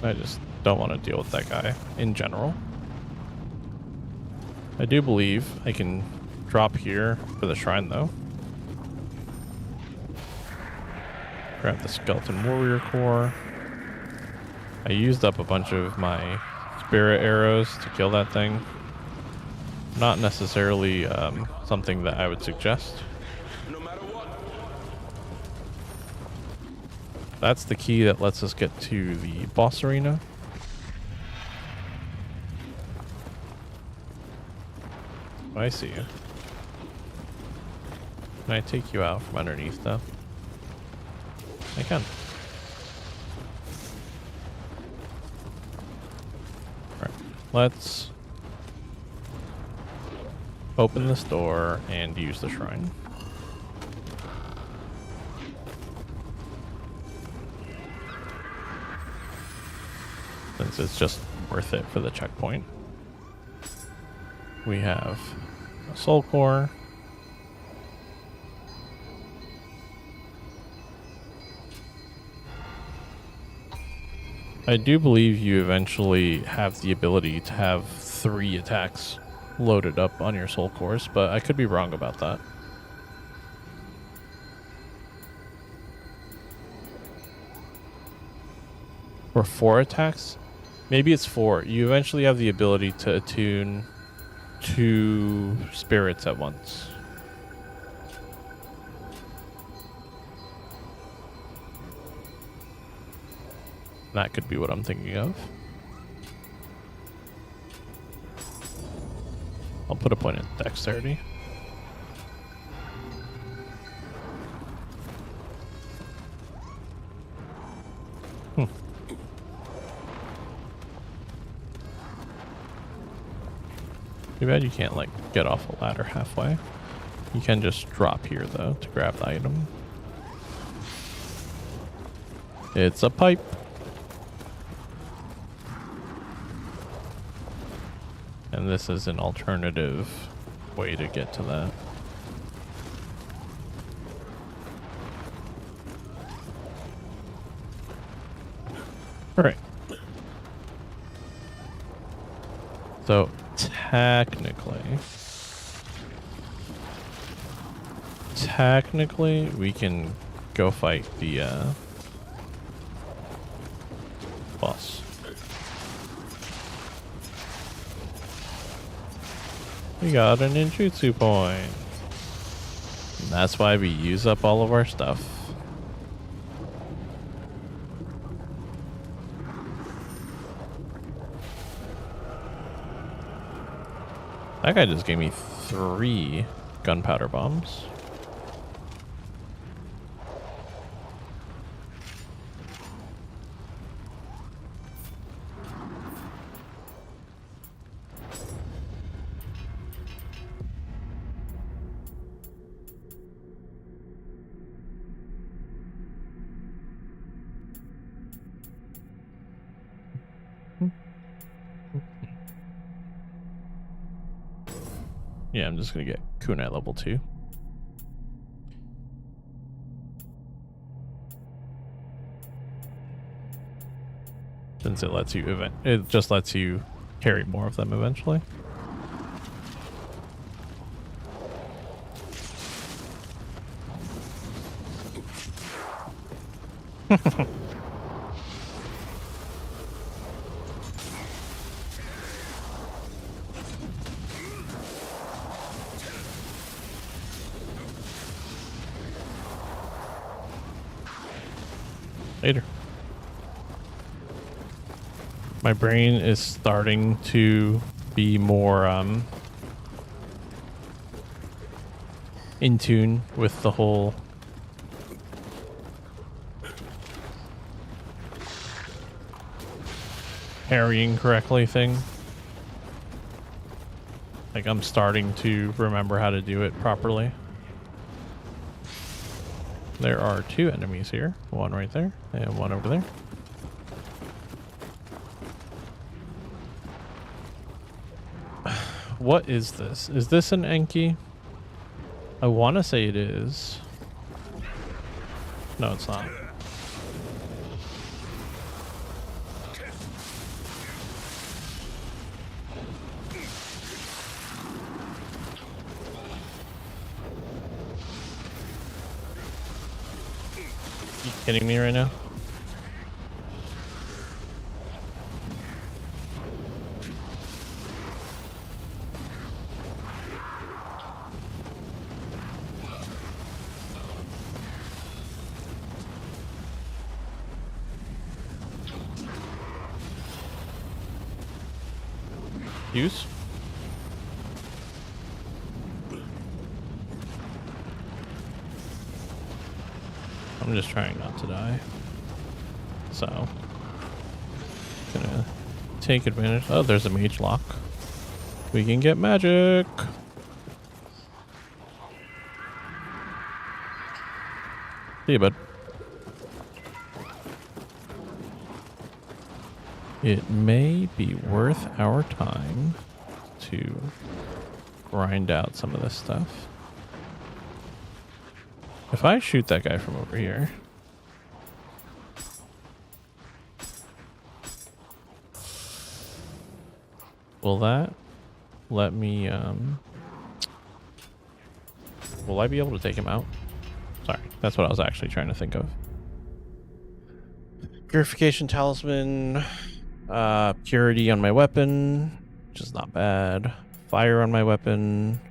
S1: I just don't want to deal with that guy in general. I do believe I can drop here for the shrine though. Grab the skeleton warrior core. I used up a bunch of my spirit arrows to kill that thing. Not necessarily something that I would suggest.
S5: No matter what.
S1: That's the key that lets us get to the boss arena. I see you. Can I take you out from underneath, though? I can. Alright, let's open this door and use the shrine. Since it's just worth it for the checkpoint. We have a soul core. I do believe you eventually have the ability to have 3 attacks loaded up on your soul cores, but I could be wrong about that. Or 4 attacks? Maybe it's 4. You eventually have the ability to attune 2 spirits at once. That could be what I'm thinking of. I'll put a point in dexterity. Too bad you can't, like, get off a ladder halfway. You can just drop here, though, to grab the item. It's a pipe. And this is an alternative way to get to that. Alright. So, technically, we can go fight the boss. We got an ninjutsu point. And that's why we use up all of our stuff. That guy just gave me 3 gunpowder bombs. Yeah, I'm just gonna get kunai level 2. Since it lets you it just lets you carry more of them eventually. Later. My brain is starting to be more in tune with the whole parrying correctly thing. Like, I'm starting to remember how to do it properly. There are 2 enemies here. One right there and one over there. What is this? Is this an Enki? I want to say it is. No, it's not. You kidding me right now? Use. I'm just trying not to die. So, gonna take advantage. Oh, there's a mage lock. We can get magic. See you, bud. It may be worth our time to grind out some of this stuff. If I shoot that guy from over here, will that let me, will I be able to take him out? Sorry, that's what I was actually trying to think of. Purification talisman, purity on my weapon, which is not bad. Fire on my weapon,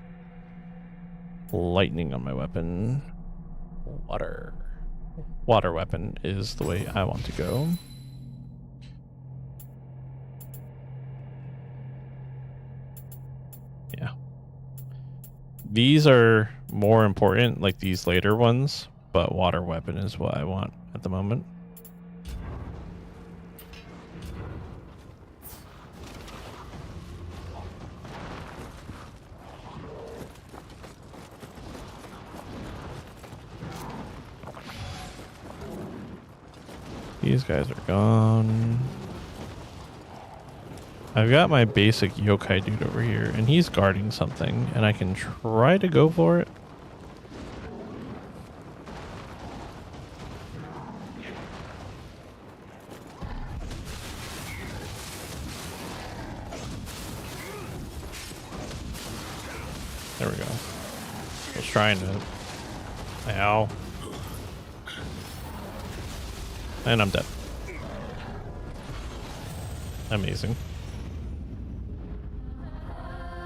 S1: lightning on my weapon, water weapon is the way I want to go. Yeah. These are more important, like these later ones, but water weapon is what I want at the moment. These guys are gone. I've got my basic yokai dude over here, and he's guarding something, and I can try to go for it. There we go. I was trying to... Ow. And I'm dead. Amazing.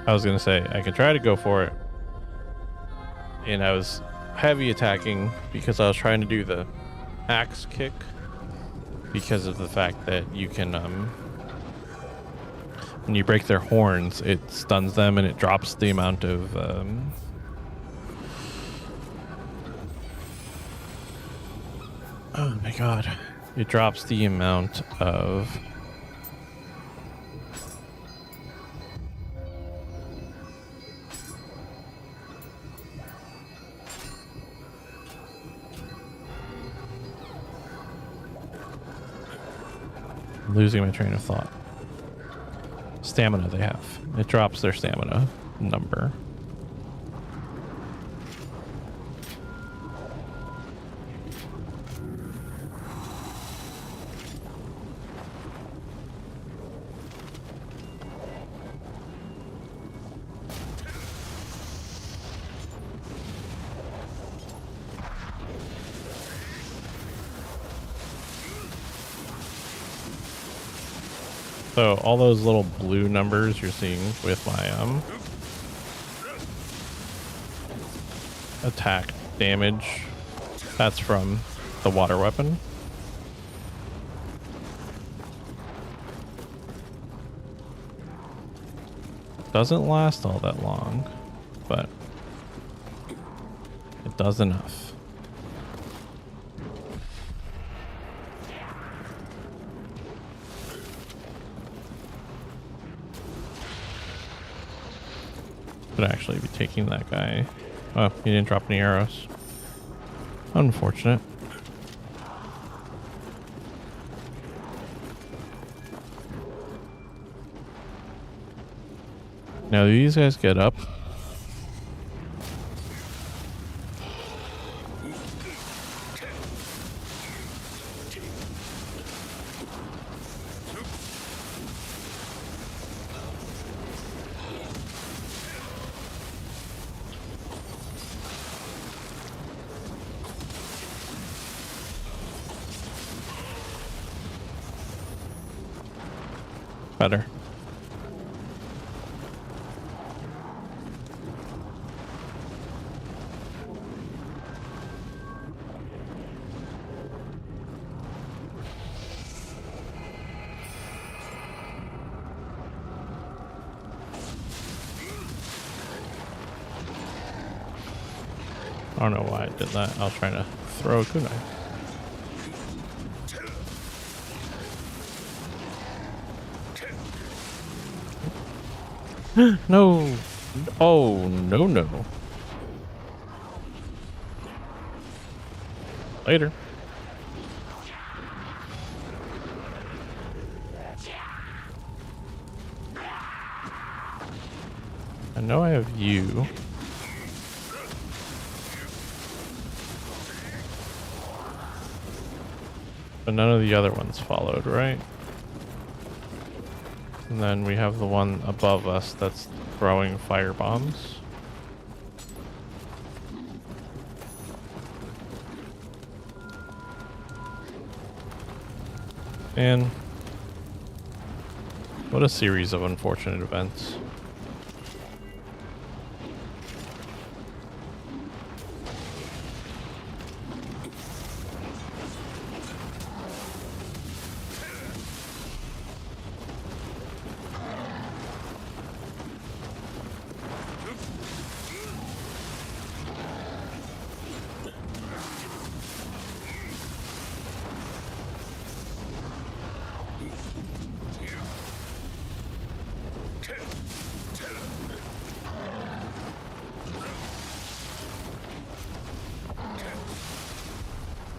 S1: I was gonna say, I could try to go for it. And I was heavy attacking because I was trying to do the axe kick. Because of the fact that you can, when you break their horns, it stuns them and it drops the amount of, oh my god. It drops the amount of I'm losing my train of thought. Stamina they have. It drops their stamina number. So all those little blue numbers you're seeing with my attack damage, that's from the water weapon. Doesn't last all that long, but it does enough. Could actually be taking that guy. Oh, he didn't drop any arrows. Unfortunate. Now these guys get up. Better. I don't know why I did that. I was trying to throw a kunai. No. Oh, no, no. Later. I know I have you. But none of the other ones followed, right? And then we have the one above us that's throwing fire bombs. And what a series of unfortunate events.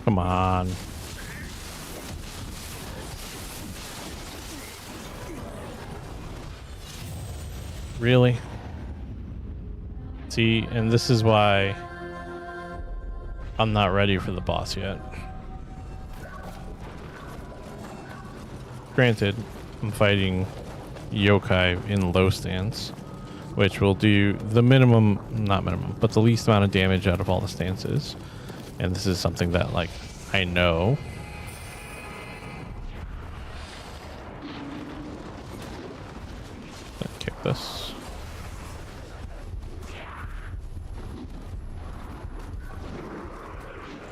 S1: Come on. Really? See, and this is why I'm not ready for the boss yet. Granted, I'm fighting yokai in low stance, which will do the minimum, not minimum, but the least amount of damage out of all the stances. And this is something that, like, I know. Let's kick this.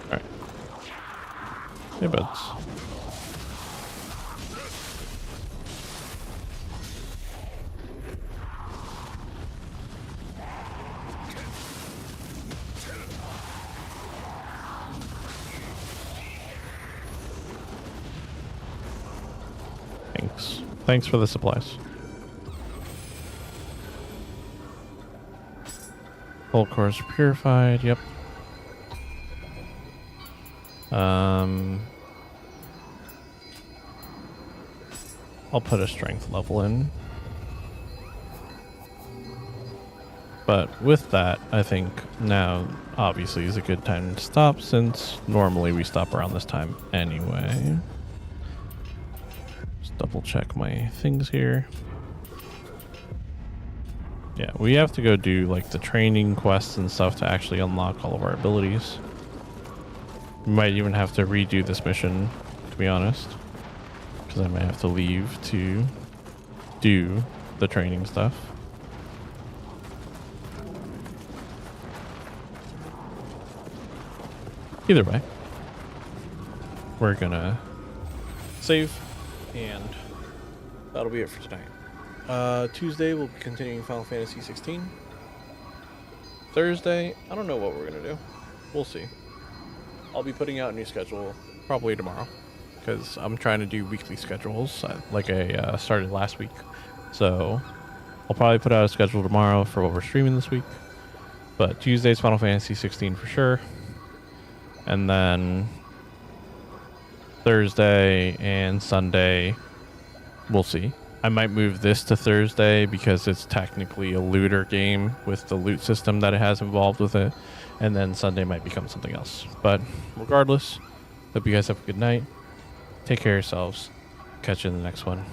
S1: Alright. Hey, buds. Thanks for the supplies. Whole cores are purified, yep. I'll put a strength level in. But with that, I think now obviously is a good time to stop, since normally we stop around this time anyway. Double check my things here. Yeah, we have to go do like the training quests and stuff to actually unlock all of our abilities. We might even have to redo this mission, to be honest, because I might have to leave to do the training stuff. Either way, we're gonna save. And that'll be it for tonight. Tuesday, we'll be continuing Final Fantasy 16. Thursday, I don't know what we're going to do. We'll see. I'll be putting out a new schedule probably tomorrow, because I'm trying to do weekly schedules like I started last week. So I'll probably put out a schedule tomorrow for what we're streaming this week. But Tuesday's Final Fantasy 16 for sure. And then Thursday and Sunday, we'll see. I might move this to Thursday because it's technically a looter game with the loot system that it has involved with it. And then Sunday might become something else. But regardless, hope you guys have a good night. Take care of yourselves. Catch you in the next one.